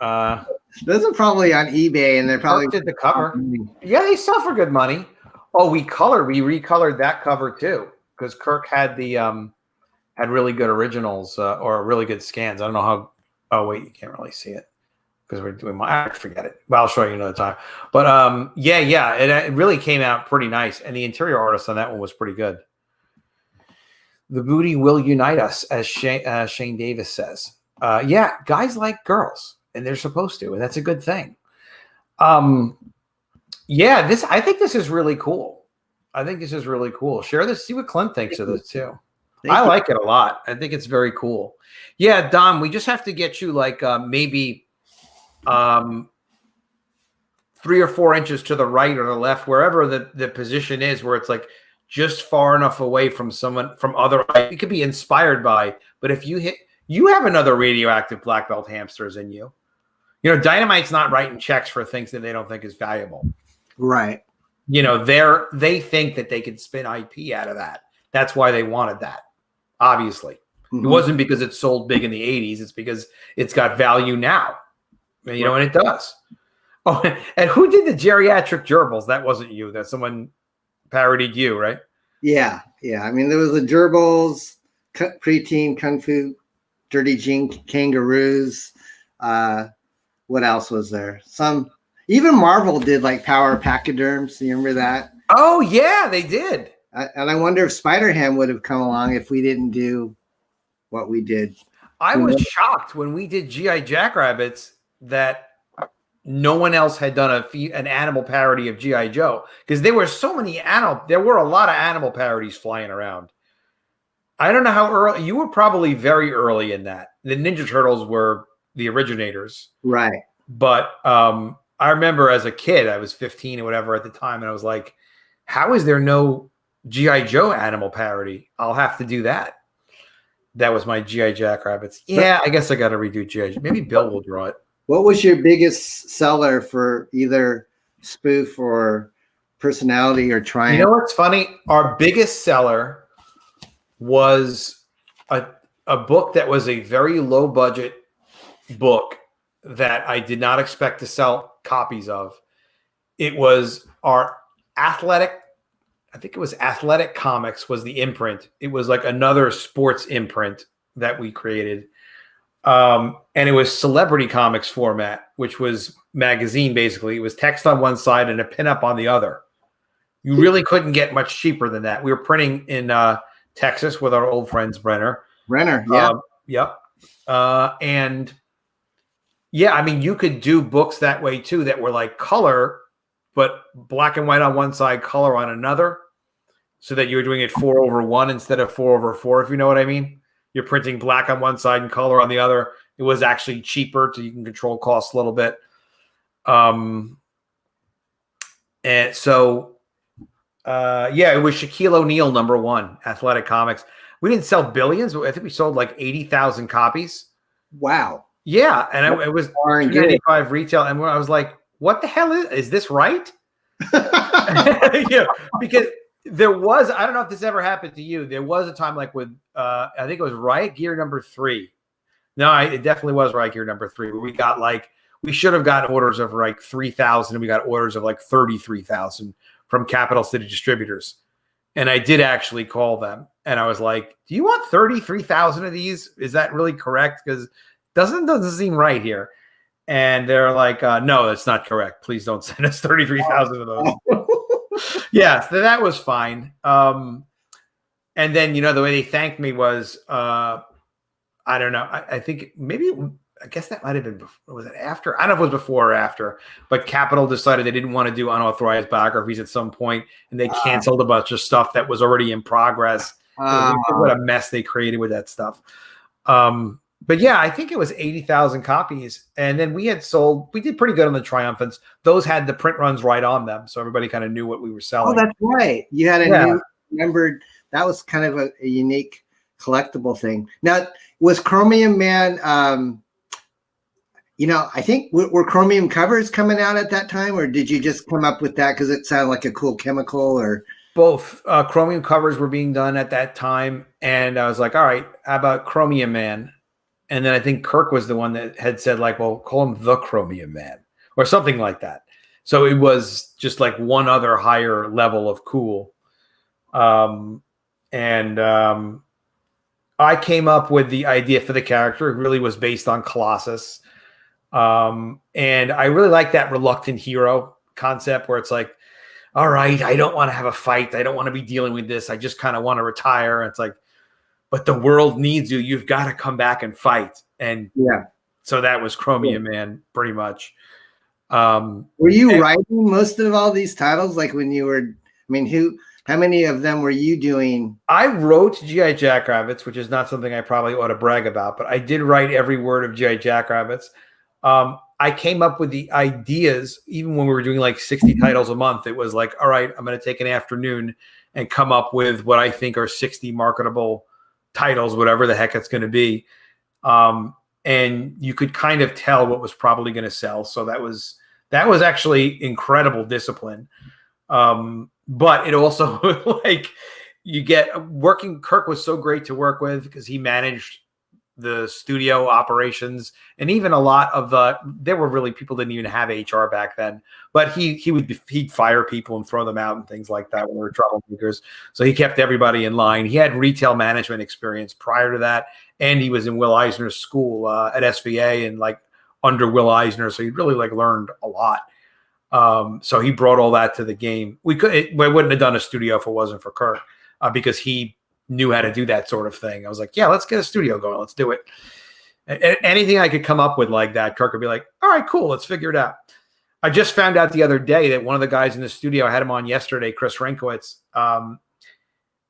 Those are probably on eBay, and they're probably did the cover. Yeah, they sell for good money. Oh, we recolored that cover too, because Kirk had the had really good originals or really good scans. I don't know how. Oh wait, you can't really see it because we're doing I forget it. Well, I'll show you another time. But yeah, it really came out pretty nice, and the interior artist on that one was pretty good. The booty will unite us, as Shane Davis says. Yeah, guys like girls, and they're supposed to, and that's a good thing. Yeah, I think this is really cool. Share this, see what Clint thinks of this too. I like it a lot. I think it's very cool. Yeah, Dom, we just have to get you like maybe 3 or 4 inches to the right or the left, wherever the position is, where it's like just far enough away from someone from other. It could be inspired by, but if you have another radioactive black belt hamsters in you. You know, Dynamite's not writing checks for things that they don't think is valuable. Right. You know, they think that they could spin IP out of that. That's why they wanted that. Obviously, It wasn't because it sold big in the 80s. It's because it's got value now. You know, and it does. Oh, and who did the geriatric gerbils? That wasn't you. That someone parodied you, right? Yeah. I mean, there was the gerbils, preteen kung fu, dirty jean kangaroos. What else was there? Even Marvel did like power pachyderms. You remember that? Oh yeah, they did. And I wonder if Spider-Ham would have come along if we didn't do what we did. I was shocked when we did G.I. Jackrabbits that no one else had done an animal parody of G.I. Joe, because there were so many there were a lot of animal parodies flying around. I don't know how early you were. Probably very early in that. The Ninja Turtles were the originators, right? But I remember as a kid, I was 15 or whatever at the time, and I was like, "How is there no G.I. Joe animal parody? I'll have to do that." That was my G.I. Jackrabbits. Yeah, I guess I got to redo G.I. Maybe Bill will draw it. What was your biggest seller for either spoof or personality or triumph? You know what's funny? Our biggest seller was a book that was a very low budget book that I did not expect to sell copies of. It was our Athletic, I think it was Athletic Comics was the imprint. It was like another sports imprint that we created. And it was Celebrity Comics format, which was magazine, basically. It was text on one side and a pinup on the other. You really couldn't get much cheaper than that. We were printing in Texas with our old friends, Brenner. Yeah. Yep. And yeah, I mean, you could do books that way too, that were like color, but black and white on one side, color on another, so that you were doing it 4/1 instead of 4/4, if you know what I mean. You're printing black on one side and color on the other. It was actually cheaper, so you can control costs a little bit. And so, yeah, it was Shaquille O'Neal #1, Athletic Comics. We didn't sell billions, but I think we sold like 80,000 copies. Wow. Yeah, and it was $2.95 retail, and I was like, "What the hell is this right?" Because there was, I don't know if this ever happened to you. There was a time like with, I think it was Riot Gear #3. No, it definitely was Riot Gear #3, where we got like, we should have gotten orders of like 3,000, and we got orders of like 33,000 from Capital City Distributors. And I did actually call them, and I was like, "Do you want 33,000 of these? Is that really correct? Because doesn't seem right here." And they're like, "No, that's not correct. Please don't send us 33,000 of those." Yeah, so that was fine. And then, the way they thanked me was, I don't know. I think I guess that might have been before. Was it after? I don't know if it was before or after, but Capital decided they didn't want to do unauthorized biographies at some point, and they canceled a bunch of stuff that was already in progress. What a mess they created with that stuff. But yeah, I think it was 80,000 copies. And then we did pretty good on the Triumphants. Those had the print runs right on them, so everybody kind of knew what we were selling. Oh, that's right. You had new numbered. That was kind of a unique collectible thing. Now, was Chromium Man, I think, were Chromium covers coming out at that time, or did you just come up with that because it sounded like a cool chemical? Or both? Chromium covers were being done at that time, and I was like, all right, how about Chromium Man? And then I think Kirk was the one that had said, like, well, call him the Chromium Man or something like that. So it was just like one other higher level of cool. I came up with the idea for the character. It really was based on Colossus. And I really like that reluctant hero concept where it's like, all right, I don't want to have a fight. I don't want to be dealing with this. I just kind of want to retire. And it's like, but the world needs you. You've got to come back and fight. And so that was Chromium Man, pretty much. Were you writing most of all these titles? Like when you were, how many of them were you doing? I wrote G.I. Jackrabbits, which is not something I probably ought to brag about, but I did write every word of G.I. Jackrabbits. I came up with the ideas, even when we were doing like 60 titles a month. It was like, all right, I'm going to take an afternoon and come up with what I think are 60 marketable titles, whatever the heck it's going to be. And you could kind of tell what was probably going to sell. So that was actually incredible discipline. But it also like you get working. Kirk was so great to work with because he managed the studio operations, and even a lot of there were really people didn't even have HR back then, but he'd fire people and throw them out and things like that when they were troublemakers. So he kept everybody in line. He had retail management experience prior to that, and he was in Will Eisner's school at SVA and like under Will Eisner, so he really like learned a lot. So he brought all that to the game. We wouldn't have done a studio if it wasn't for Kirk, because he knew how to do that sort of thing. I was like, yeah, let's get a studio going. Let's do it. Anything I could come up with like that, Kirk would be like, all right, cool. Let's figure it out. I just found out the other day that one of the guys in the studio, I had him on yesterday, Chris Rinkowitz,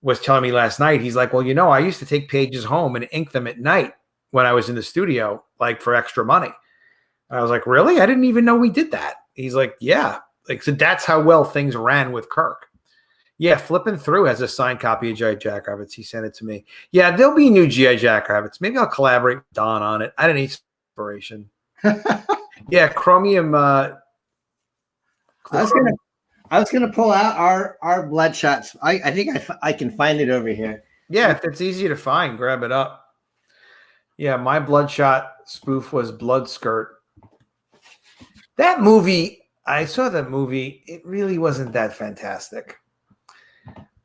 was telling me last night. He's like, well, I used to take pages home and ink them at night when I was in the studio, like for extra money. And I was like, really? I didn't even know we did that. He's like, yeah. Like, so that's how well things ran with Kirk. Yeah, Flipping Through has a signed copy of G.I. Jackrabbits. He sent it to me. Yeah, there'll be new G.I. Jackrabbits. Maybe I'll collaborate with Don on it. I don't need inspiration. Yeah, Chromium. I was gonna pull out our Bloodshots. I think I can find it over here. Yeah, if it's easy to find, grab it up. Yeah, my Bloodshot spoof was Blood Skirt. That movie, I saw that movie. It really wasn't that fantastic.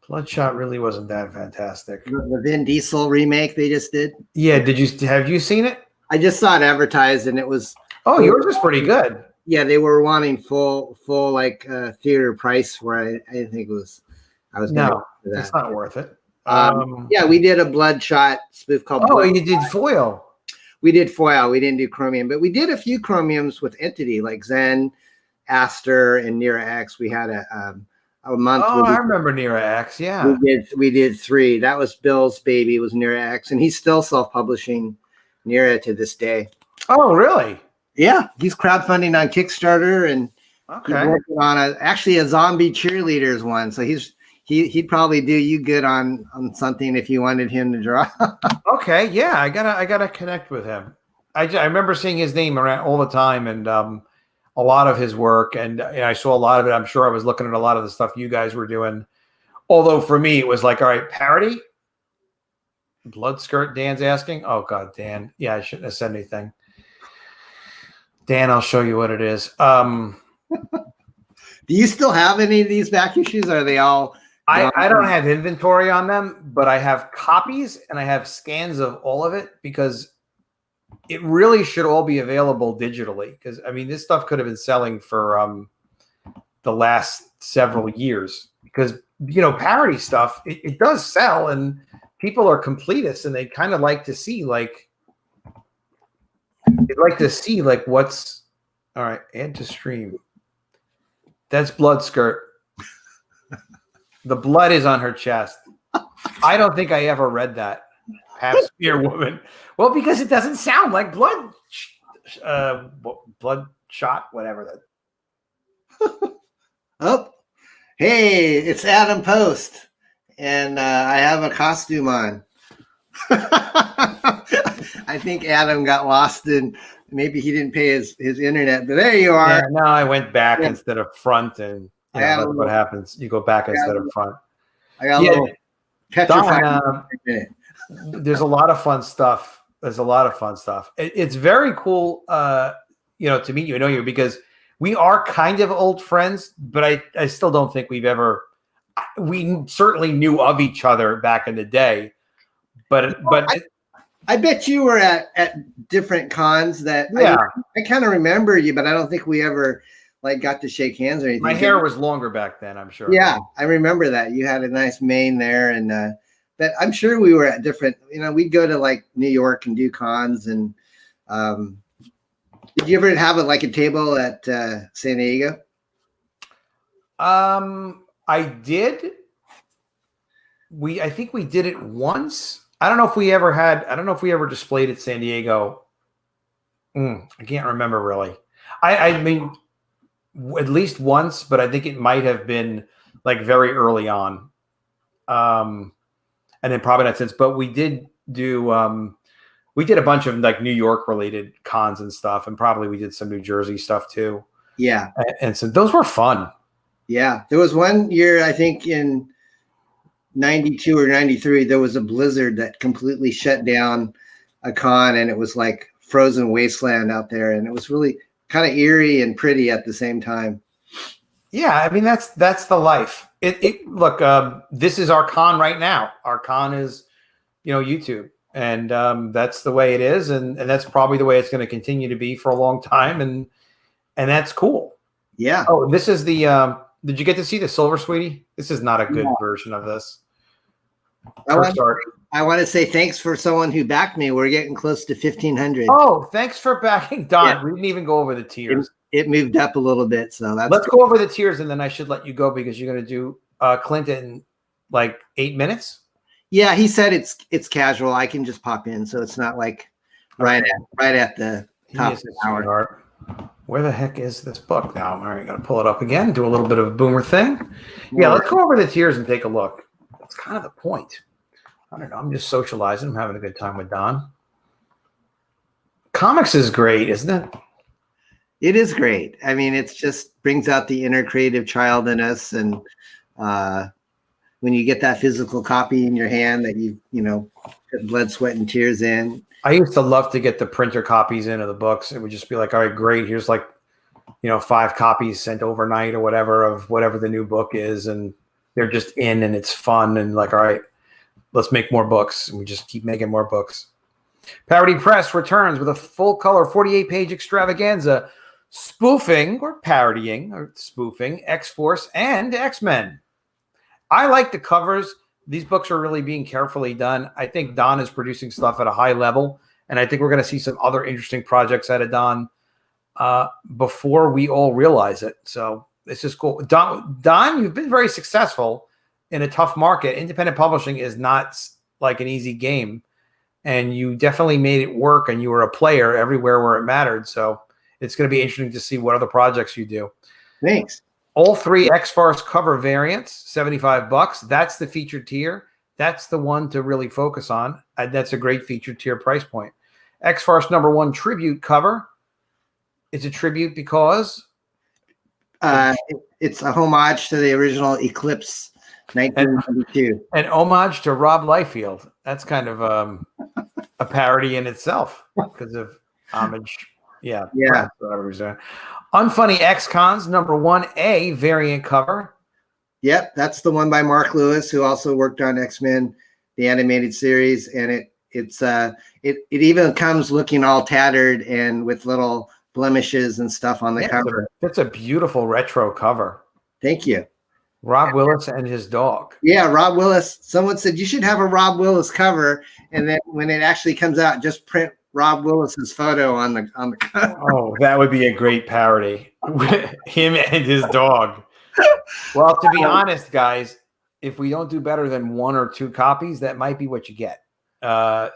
Bloodshot really wasn't that fantastic. The Vin Diesel remake they just did. Yeah, have you seen it? I just saw it advertised, and it was. Oh, yours was pretty good. Yeah, they were wanting full like theater price for it. I didn't think it was. I was No, that. it's not worth it. Yeah, we did a Bloodshot spoof called. Oh, you did foil. We did foil. We didn't do chromium, but we did a few chromiums with Entity like Zen, Aster, and Nera X. We had a month. Oh, I remember Nera X. Yeah, we did 3. That was Bill's baby. It was Nera X, and he's still self-publishing Nera to this day. Oh, really? Yeah, he's crowdfunding on Kickstarter, and he's working on actually a zombie cheerleaders one. So he'd probably do you good on something if you wanted him to draw. Okay, yeah, I gotta connect with him. I remember seeing his name around all the time, and a lot of his work, and I saw a lot of it. I'm sure I was looking at a lot of the stuff you guys were doing. Although for me, it was like, all right, parody. Blood skirt, Dan's asking. Oh God, Dan. Yeah, I shouldn't have said anything. Dan, I'll show you what it is. Do you still have any of these back issues? Are they all? I don't have inventory on them, but I have copies and I have scans of all of it because it really should all be available digitally. Because I mean, this stuff could have been selling for the last several years. Because parody stuff, it does sell, and people are completists, and they kind of like to see what's all right. Add to stream. That's blood skirt. The blood is on her chest. I don't think I ever read that. Pap Spear Woman. Well, because it doesn't sound like blood. Blood shot, whatever that. Oh, hey, it's Adam Post, and I have a costume on. I think Adam got lost in. Maybe he didn't pay his internet, but there you are. Yeah, no, I went back instead of front, and that's what happens. You go back instead of front. I got a little petrified. There's a lot of fun stuff. It's very cool, to meet you and know you, because we are kind of old friends, but I still don't think we certainly knew of each other back in the day. But I bet you were at different cons that I kind of remember you, but I don't think we ever got to shake hands or anything. My hair was longer back then, I'm sure. Yeah, I remember that. You had a nice mane there, and but I'm sure we were at different, we'd go to New York and do cons. And did you ever have a table at San Diego? I did. I think we did it once. I don't know if we ever displayed at San Diego. I can't remember really. I mean, at least once, but I think it might have been very early on. And then probably not since, but we did do, we did a bunch of New York related cons and stuff. And probably we did some New Jersey stuff too. Yeah. And so those were fun. Yeah. There was one year, I think in 92 or 93, there was a blizzard that completely shut down a con, and it was like frozen wasteland out there. And it was really kind of eerie and pretty at the same time. Yeah, I mean that's the life. Look, this is our con right now. Our con is, YouTube, and that's the way it is, and that's probably the way it's going to continue to be for a long time, and that's cool. Yeah. Oh, this is the. Did you get to see the Silver Sweetie? This is not a good version of this. I want to say thanks for someone who backed me. We're getting close to 1,500. Oh, thanks for backing Don. Yeah. We didn't even go over the tiers. It moved up a little bit, so let's go over the tiers, and then I should let you go because you're going to do Clint in 8 minutes. Yeah, he said it's casual. I can just pop in, so it's not right at the top of the hour. Where the heck is this book now? All right, got to pull it up again. Do a little bit of a boomer thing. Yeah, let's go over the tiers and take a look. That's kind of the point. I don't know. I'm just socializing. I'm having a good time with Don. Comics is great, isn't it? It is great. I mean, it just brings out the inner creative child in us. And when you get that physical copy in your hand that you put blood, sweat, and tears in. I used to love to get the printer copies in of the books. It would just be all right, great. Here's 5 copies sent overnight or whatever of whatever the new book is. And they're just in, and it's fun. And all right, let's make more books. And we just keep making more books. Parody Press returns with a full color 48-page extravaganza spoofing or parodying or spoofing X-Force and X-Men. I like the covers. These books are really being carefully done. I think Don is producing stuff at a high level, and I think we're going to see some other interesting projects out of Don before we all realize it. So it's just cool. Don, you've been very successful in a tough market. Independent publishing is not like an easy game, and you definitely made it work, and you were a player everywhere where it mattered. So it's going to be interesting to see what other projects you do. Thanks. All 3 X-Farce cover variants, $75. That's the featured tier. That's the one to really focus on. That's a great featured tier price point. X-Farce #1 tribute cover. It's a tribute because it's a homage to the original Eclipse 1992. An homage to Rob Liefeld. That's kind of a parody in itself because of homage. Yeah. Unfunny X-Cons #1A variant cover. Yep, that's the one by Mark Lewis, who also worked on X-Men, the animated series, and it even comes looking all tattered and with little blemishes and stuff on the cover. It's a beautiful retro cover. Thank you. Rob Willis and his dog. Yeah, Rob Willis. Someone said you should have a Rob Willis cover, and then when it actually comes out, just print Rob Willis's photo on the cover. Oh, that would be a great parody. Him and his dog. Well, to be honest, guys, if we don't do better than 1 or 2 copies, that might be what you get. So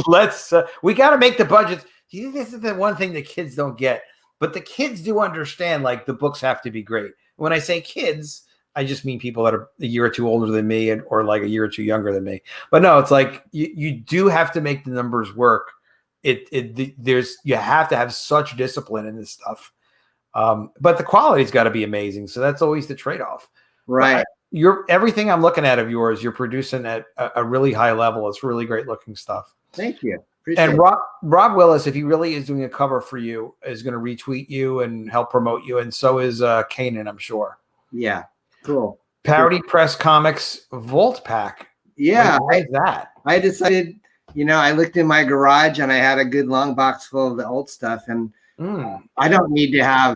let's we got to make the budget. This is the one thing the kids don't get, but the kids do understand. Like, the books have to be great. When I say kids, I just mean people that are a year or 2 older than me, or like a year or 2 younger than me. But no, it's like you do have to make the numbers work. You have to have such discipline in this stuff. But the quality's got to be amazing. So that's always the trade-off. Right. Everything I'm looking at of yours, you're producing at a really high level. It's really great looking stuff. Thank you. And Rob Willis, if he really is doing a cover for you, is going to retweet you and help promote you. And so is Kanan, I'm sure. Yeah. Cool. Parody Press Comics Vault Pack. Yeah. Why is that? I decided, I looked in my garage and I had a good long box full of the old stuff. And I don't need to have,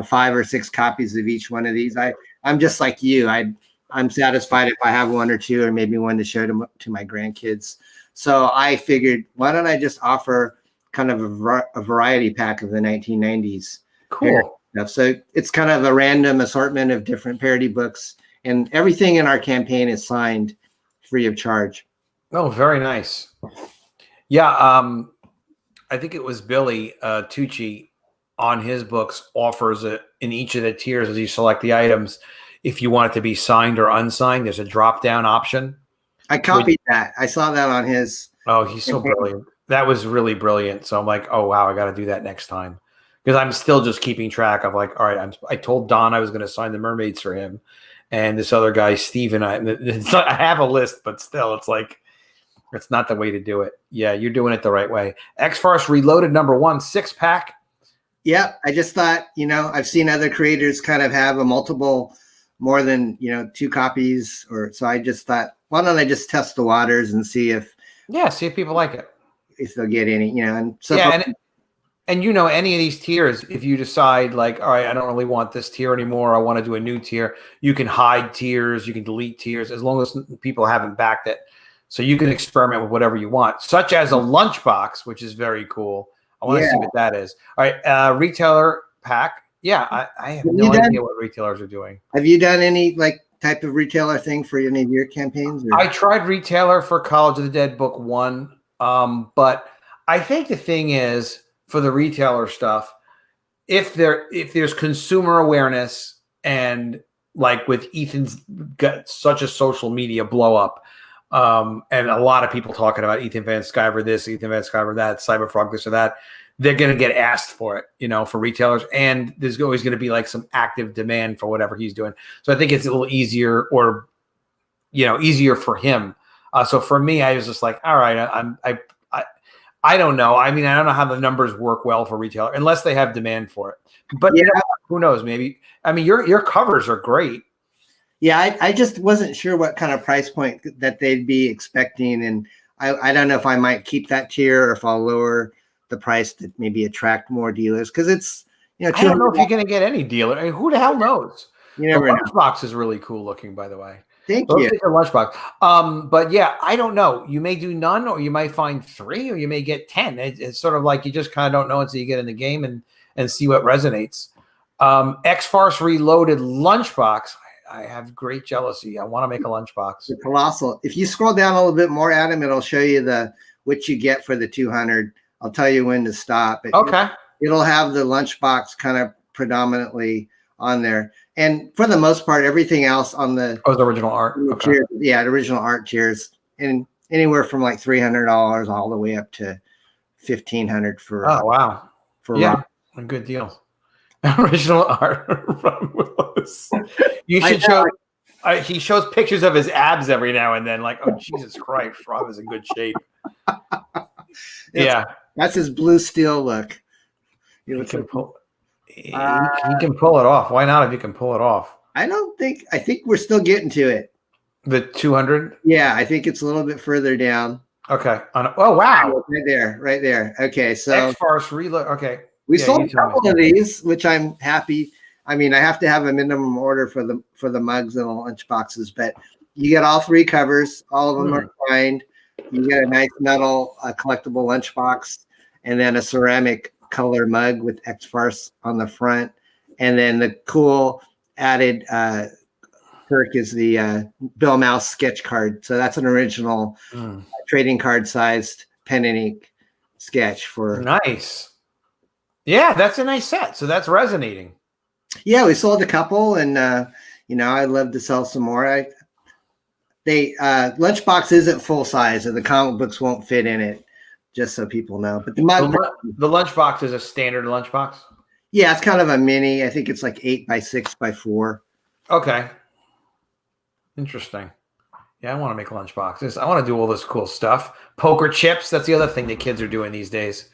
5 or 6 copies of each one of these. I'm just like you. I'm satisfied if I have 1 or 2 or maybe 1 to show to my grandkids. So I figured, why don't I just offer kind of a variety pack of the 1990s? Cool. Stuff. So it's kind of a random assortment of different parody books, and everything in our campaign is signed free of charge. Oh, very nice. Yeah. I think it was Billy Tucci on his books offers it in each of the tiers as you select the items. If you want it to be signed or unsigned, there's a drop-down option. I copied that. I saw that on his. Oh, he's so brilliant. That was really brilliant. So I'm like, oh, wow, I got to do that next time. Because I'm still just keeping track of like, all right, I told Don I was going to sign the Mermaids for him. And this other guy, Steve, and I have a list, but still, it's like, it's not the way to do it. Yeah, you're doing it the right way. X-Farce Reloaded #1 6-pack. Yeah, I just thought, I've seen other creators kind of have a multiple, more than, 2 copies. So I just thought, why don't I just test the waters and see if people like it. If they'll get any, and so and any of these tiers, if you decide like, all right, I don't really want this tier anymore, I want to do a new tier, you can hide tiers, you can delete tiers, as long as people haven't backed it. So you can experiment with whatever you want, such as a lunchbox, which is very cool. I want to see what that is. All right, retailer pack. Yeah, I have no idea what retailers are doing. Have you done any type of retailer thing for any of your campaigns? I tried retailer for College of the Dead book 1, but I think the thing is for the retailer stuff, if there's consumer awareness, and like with Ethan's got such a social media blow up, and a lot of people talking about Ethan Van Sciver this, Ethan Van Sciver that, Cyberfrog this or that, they're going to get asked for it, for retailers. And there's always going to be like some active demand for whatever he's doing. So I think it's a little easier easier for him. So for me, I was just like, all right, I don't know. I mean, I don't know how the numbers work well for retailer unless they have demand for it. But who knows? Maybe. I mean, your covers are great. Yeah, I just wasn't sure what kind of price point that they'd be expecting, and I don't know if I might keep that tier or if I'll lower the price to maybe attract more dealers because it's I don't know if you're going to get any dealer. I mean, who the hell knows? You never know. Lunchbox is really cool looking, by the way. Thank you. Lunchbox. But yeah, I don't know. You may do none, or you might find 3, or you may get 10. It's sort of like you just kind of don't know until you get in the game and see what resonates. X-Farce Reloaded Lunchbox. I have great jealousy. I want to make a lunchbox. The Colossal. If you scroll down a little bit more, Adam, it'll show you what you get for the 200. I'll tell you when to stop. Okay. It'll have the lunchbox kind of predominantly on there. And for the most part, everything else on the original art. Okay. The original art tiers, and anywhere from like $300 all the way up to $1,500 for. Oh wow! For a good deal. Original art. You should show. He shows pictures of his abs every now and then. Like, oh Jesus Christ, Rob is in good shape. That's his blue steel look. He can pull it off. Why not? If you can pull it off. I think we're still getting to it. The 200. Yeah, I think it's a little bit further down. Okay. Oh wow! Right there. Okay, so X-Farce Reload. Okay. We sold a couple of these, which I'm happy. I mean, I have to have a minimum order for the mugs and the lunch boxes, but you get all 3 covers. All of them are signed. You get a nice metal collectible lunch box, and then a ceramic color mug with X-Farce on the front, and then the cool added perk is the Bill Mouse sketch card. So that's an original trading card sized pen and ink sketch for. Nice. Yeah, that's a nice set. So that's resonating. Yeah, we sold a couple, and I'd love to sell some more. Lunchbox isn't full size, and the comic books won't fit in it. Just so people know, but the lunchbox is a standard lunchbox. Yeah, it's kind of a mini. I think it's like 8 by 6 by 4. Okay, interesting. Yeah, I want to make lunchboxes. I want to do all this cool stuff. Poker chips. That's the other thing that kids are doing these days.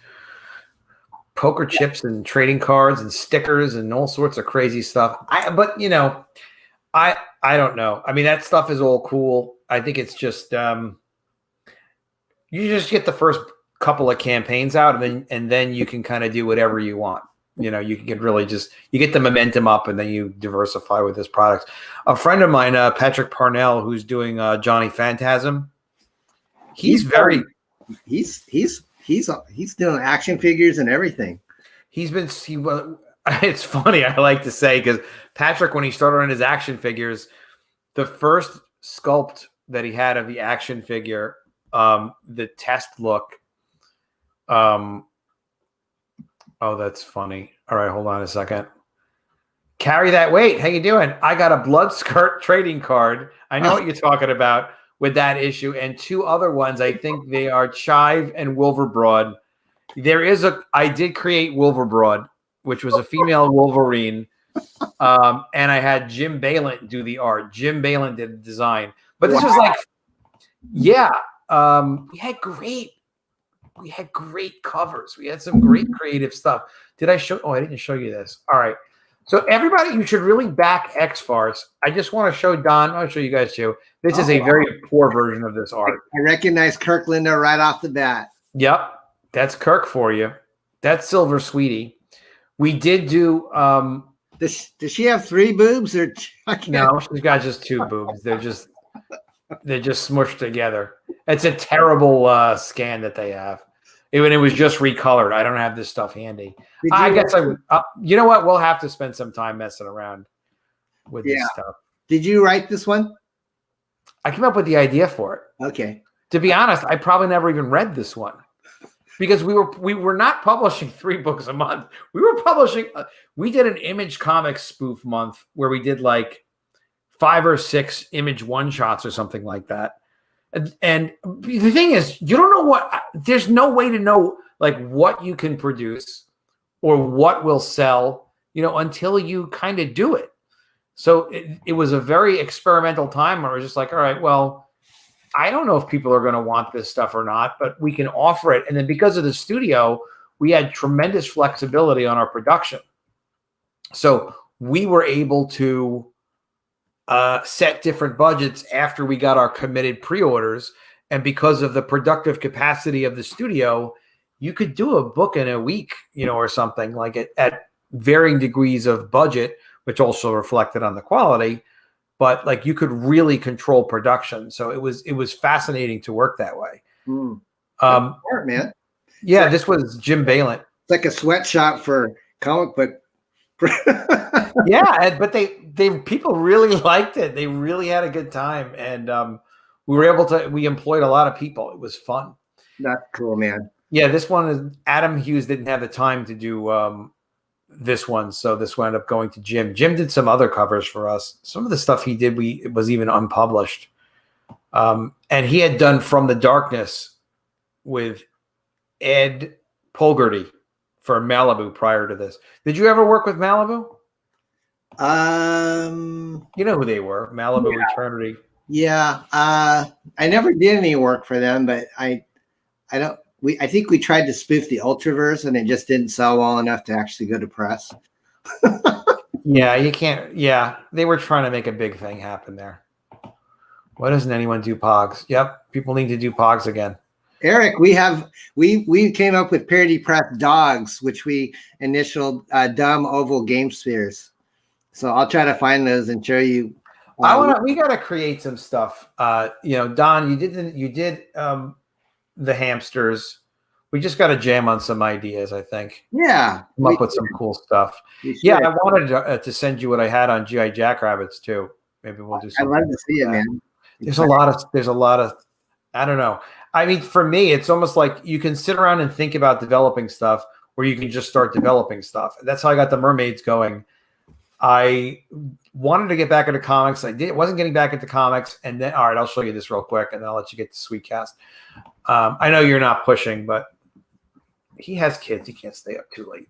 Poker chips and trading cards and stickers and all sorts of crazy stuff. I don't know. I mean, that stuff is all cool. I think it's just you just get the first couple of campaigns out, and then you can kind of do whatever you want. You can really you get the momentum up, and then you diversify with this product. A friend of mine, Patrick Parnell, who's doing Johnny Phantasm, he's doing action figures and everything. It's funny, I like to say, because Patrick, when he started on his action figures, the first sculpt that he had of the action figure, the test look. Oh, that's funny. All right, hold on a second. Carry that weight. How you doing? I got a blood skirt trading card. I know what you're talking about with that issue, and 2 other ones. I think they are Chive and Wilverbroad. I did create Wilverbroad, which was a female Wolverine. And I had Jim Balint do the art. Jim Balint did the design. But this was like, we had great covers. We had some great creative stuff. Did I show? Oh, I didn't show you this. All right. So everybody, you should really back X-Farce. I just want to show Don. I'll show you guys too. This is a very poor version of this art. I recognize Kirk Lindo right off the bat. Yep. That's Kirk for you. That's Silver Sweetie. We did do. Does she have 3 boobs or? No, she's got just 2 boobs. They're just smushed together. It's a terrible scan that they have. It was just recolored. I don't have this stuff handy. I guess you know what? We'll have to spend some time messing around with this stuff. Did you write this one? I came up with the idea for it. Okay. To be honest, I probably never even read this one. Because we were not publishing 3 books a month. We were publishing. We did an Image Comics spoof month where we did like 5 or 6 Image one shots or something like that. And the thing is, you don't know there's no way to know like what you can produce or what will sell, until you kind of do it. So it was a very experimental time where it was just like, all right, well, I don't know if people are going to want this stuff or not, but we can offer it. And then because of the studio, we had tremendous flexibility on our production. So we were able to set different budgets after we got our committed pre-orders. And because of the productive capacity of the studio, you could do a book in a week, or something like at varying degrees of budget, which also reflected on the quality, but like you could really control production. So it was fascinating to work that way. Smart, man. Yeah, this was Jim Balint. It's like a sweatshop for comic book. Yeah, but they people really liked it. They really had a good time, and we employed a lot of people. It was fun. That's cool, man. Yeah, this one is Adam Hughes didn't have the time to do this one, so this wound up going to Jim. Jim did some other covers for us. Some of the stuff he did it was even unpublished, and he had done From the Darkness with Ed Polgerty for Malibu prior to this. Did you ever work with Malibu? You know who they were, Malibu Eternity. Yeah. I never did any work for them, but I think we tried to spoof the Ultraverse and it just didn't sell well enough to actually go to press. Yeah, you can't. Yeah, they were trying to make a big thing happen there. Why doesn't anyone do Pogs? Yep, people need to do Pogs again. Eric, we came up with Parody Press Dogs, which we initialed dumb oval game spheres. So I'll try to find those and show you. We got to create some stuff. Don, you did the hamsters. We just got to jam on some ideas, I think. Yeah, come up with some cool stuff. Yeah, I wanted to send you what I had on GI Jackrabbits too. Maybe we'll do something. I'd love to see it, man. There's a lot of. I don't know. I mean, for me, it's almost like you can sit around and think about developing stuff, or you can just start developing stuff. That's how I got the Mermaids going. I wanted to get back into comics. Wasn't getting back into comics, and then all right, I'll show you this real quick, and then I'll let you get to Sweetcast. I know you're not pushing, but he has kids. He can't stay up too late.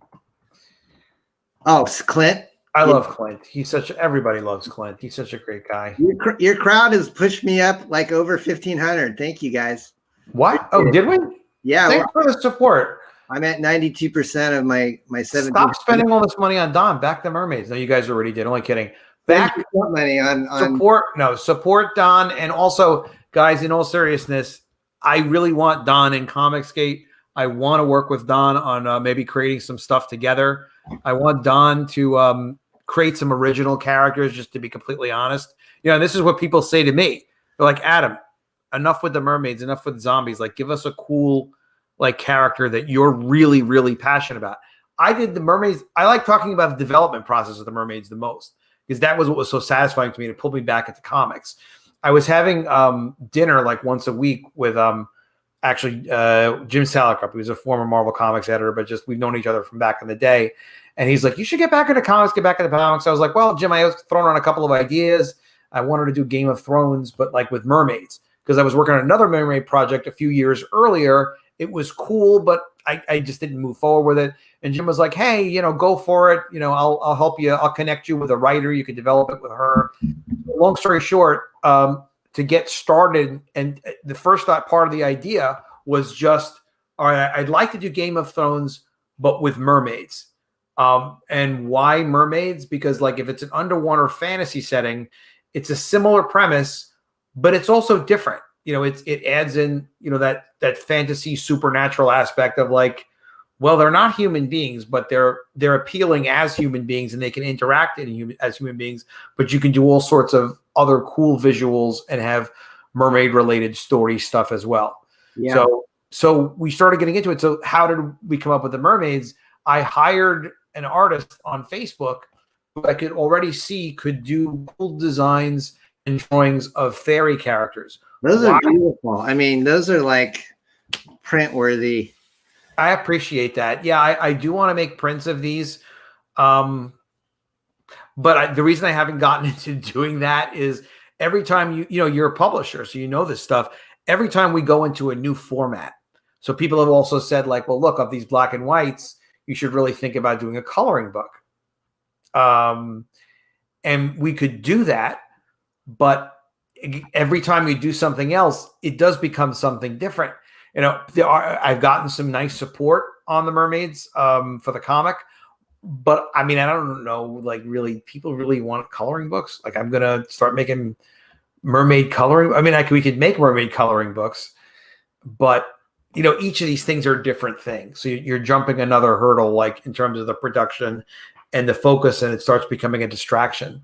Oh, Clint. I love Clint. Everybody loves Clint. He's such a great guy. Your crowd has pushed me up like over 1,500. Thank you, guys. What? Oh, did we? Yeah. Thanks for the support. I'm at 92% of my 17. Stop spending all this money on Don. Back the Mermaids. No, you guys already did. Only kidding. Back money on support Don. And also, guys, in all seriousness, I really want Don in Comicsgate. I want to work with Don on maybe creating some stuff together. I want Don to create some original characters, just to be completely honest. This is what people say to me. They're like, Adam, enough with the mermaids, enough with zombies. Like, give us a cool character that you're really, really passionate about. I did the mermaids. I like talking about the development process of the mermaids the most, because that was what was so satisfying to me to pull me back into comics. I was having dinner like once a week with Jim Salicrup, who's a former Marvel Comics editor, but just we've known each other from back in the day. And he's like, you should get back into comics, get back into comics. I was like, well, Jim, I was throwing around a couple of ideas. I wanted to do Game of Thrones, but like with mermaids, because I was working on another mermaid project a few years earlier. It was cool, but I just didn't move forward with it. And Jim was like, hey, go for it. I'll help you. I'll connect you with a writer. You could develop it with her. Long story short, to get started, and the first part of the idea was just, all right, I'd like to do Game of Thrones, but with mermaids. And why mermaids? Because if it's an underwater fantasy setting, it's a similar premise, but it's also different. It adds in, that fantasy supernatural aspect of they're not human beings, but they're appealing as human beings, and they can interact as human beings, but you can do all sorts of other cool visuals and have mermaid related story stuff as well. Yeah. So we started getting into it. So how did we come up with the mermaids? I hired an artist on Facebook who I could already see could do cool designs and drawings of fairy characters. Those are beautiful. I mean, those are print worthy. I appreciate that. Yeah, I do want to make prints of these. But the reason I haven't gotten into doing that is every time you're a publisher, so you know this stuff. Every time we go into a new format. So people have also said well, look, of these black and whites, you should really think about doing a coloring book. And we could do that, but every time we do something else, it does become something different. I've gotten some nice support on the mermaids for the comic, but I mean, I don't know, really, people really want coloring books. I'm going to start making mermaid coloring. I mean, we could make mermaid coloring books, but each of these things are different things. So you're jumping another hurdle, like in terms of the production and the focus, and it starts becoming a distraction.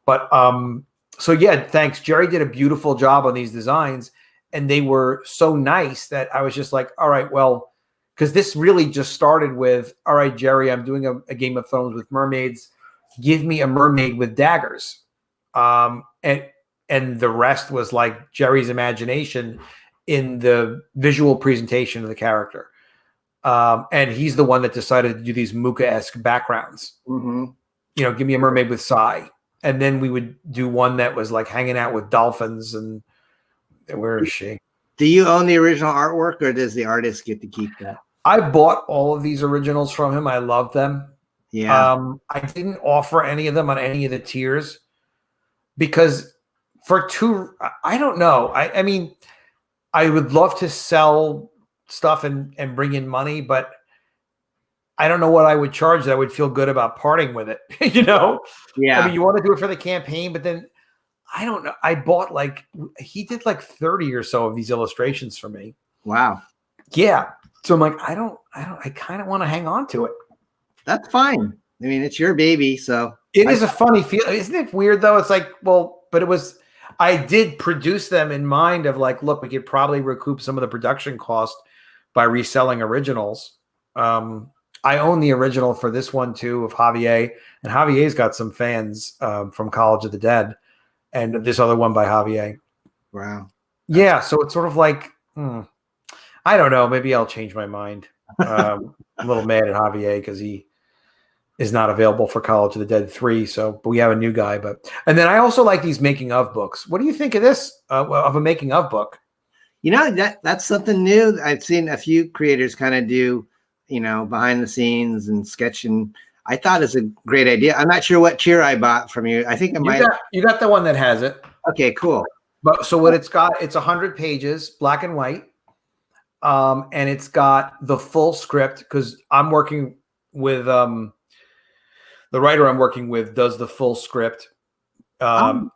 But so yeah, thanks. Jerry did a beautiful job on these designs, and they were so nice that I was just like, all right, well, because this really just started with, all right, Jerry, I'm doing a Game of Thrones with mermaids. Give me a mermaid with daggers. And the rest was like Jerry's imagination in the visual presentation of the character. And he's the one that decided to do these Muka-esque backgrounds. Mm-hmm. Give me a mermaid with Sai. And then we would do one that was like hanging out with dolphins. And where is she? Do you own the original artwork, or does the artist get to keep that? I bought all of these originals from him. I love them. Yeah. I didn't offer any of them on any of the tiers because I don't know. I mean, I would love to sell stuff and bring in money, but I don't know what I would charge that I would feel good about parting with it. Yeah. I mean, you want to do it for the campaign, but then I don't know. I bought he did 30 or so of these illustrations for me. Wow. Yeah. So I'm like, I kind of want to hang on to it. That's fine. I mean, it's your baby. So it is a funny feel. Isn't it weird though? It's like, well, but I did produce them in mind of like, look, we could probably recoup some of the production cost by reselling originals. I own the original for this one too of Javier, and Javier's got some fans from College of the Dead, and this other one by Javier. Wow. Yeah, so it's sort of like, I don't know. Maybe I'll change my mind. I'm a little mad at Javier because he is not available for College of the Dead 3. So, but we have a new guy. And then I also like these making of books. What do you think of this of a making of book? That's something new. I've seen a few creators kind of do, behind the scenes and sketching. I thought it's a great idea. I'm not sure what tier I bought from you. I think you got the one that has it. Okay, cool. But so what it's 100 pages, black and white. And it's got the full script because I'm working with the writer I'm working with does the full script. Cool.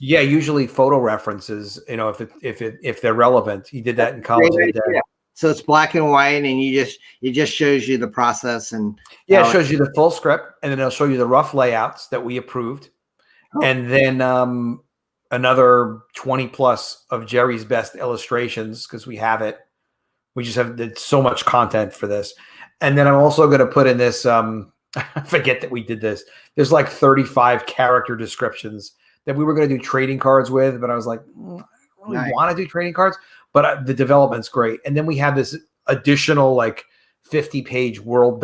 Yeah, usually photo references, if they're relevant. He did that in College of the Dead. So it's black and white, and it just shows you the process, and it shows you the full script, and then it'll show you the rough layouts that we approved, and then another 20 plus of Jerry's best illustrations because we have it. We just have so much content for this, and then I'm also going to put in this. I forget that we did this. There's 35 character descriptions that we were going to do trading cards with, but I was like, I don't really want to do trading cards. But the development's great. And then we have this additional 50-page world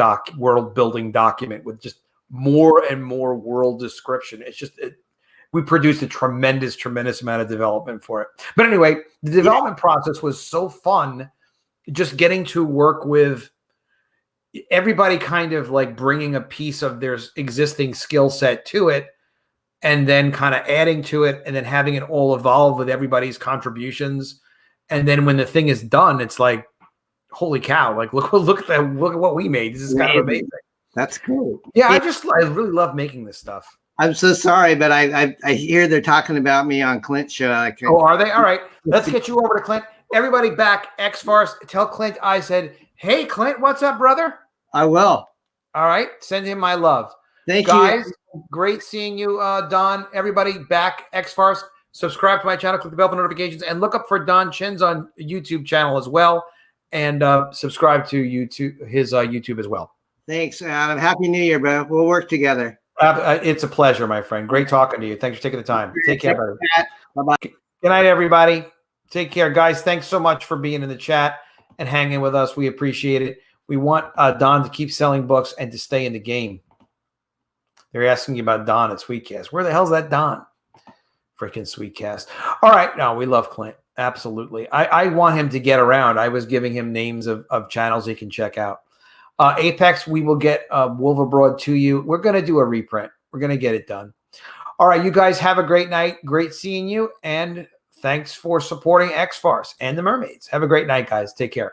building document with just more and more world description. It's just we produced a tremendous amount of development for it. But anyway, the development process was so fun, just getting to work with everybody kind of bringing a piece of their existing skill set to it and then kind of adding to it and then having it all evolve with everybody's contributions. And then when the thing is done, it's like, holy cow! Look at what we made. This is kind of amazing. That's cool. Yeah, I really love making this stuff. I'm so sorry, but I hear they're talking about me on Clint's show. Oh, are they? All right, let's get you over to Clint. Everybody back, X-Farce. Tell Clint I said, hey, Clint, what's up, brother? I will. All right, send him my love. Thank you, guys. Great seeing you, Don. Everybody back, X-Farce. Subscribe to my channel, click the bell for notifications, and look up for Don Chin's on YouTube channel as well. And subscribe to his YouTube as well. Thanks, Adam. Happy New Year, bro. We'll work together. It's a pleasure, my friend. Great talking to you. Thanks for taking the time. Take care, buddy. Bye-bye. Good night, everybody. Take care, guys. Thanks so much for being in the chat and hanging with us. We appreciate it. We want Don to keep selling books and to stay in the game. They're asking you about Don at Sweetcast. Where the hell's that Don? Freaking Sweetcast. All right. No, we love Clint. Absolutely. I want him to get around. I was giving him names of channels he can check out. Apex, we will get Wolf Abroad to you. We're going to do a reprint. We're going to get it done. All right. You guys have a great night. Great seeing you. And thanks for supporting X-Farce and the Mermaids. Have a great night, guys. Take care.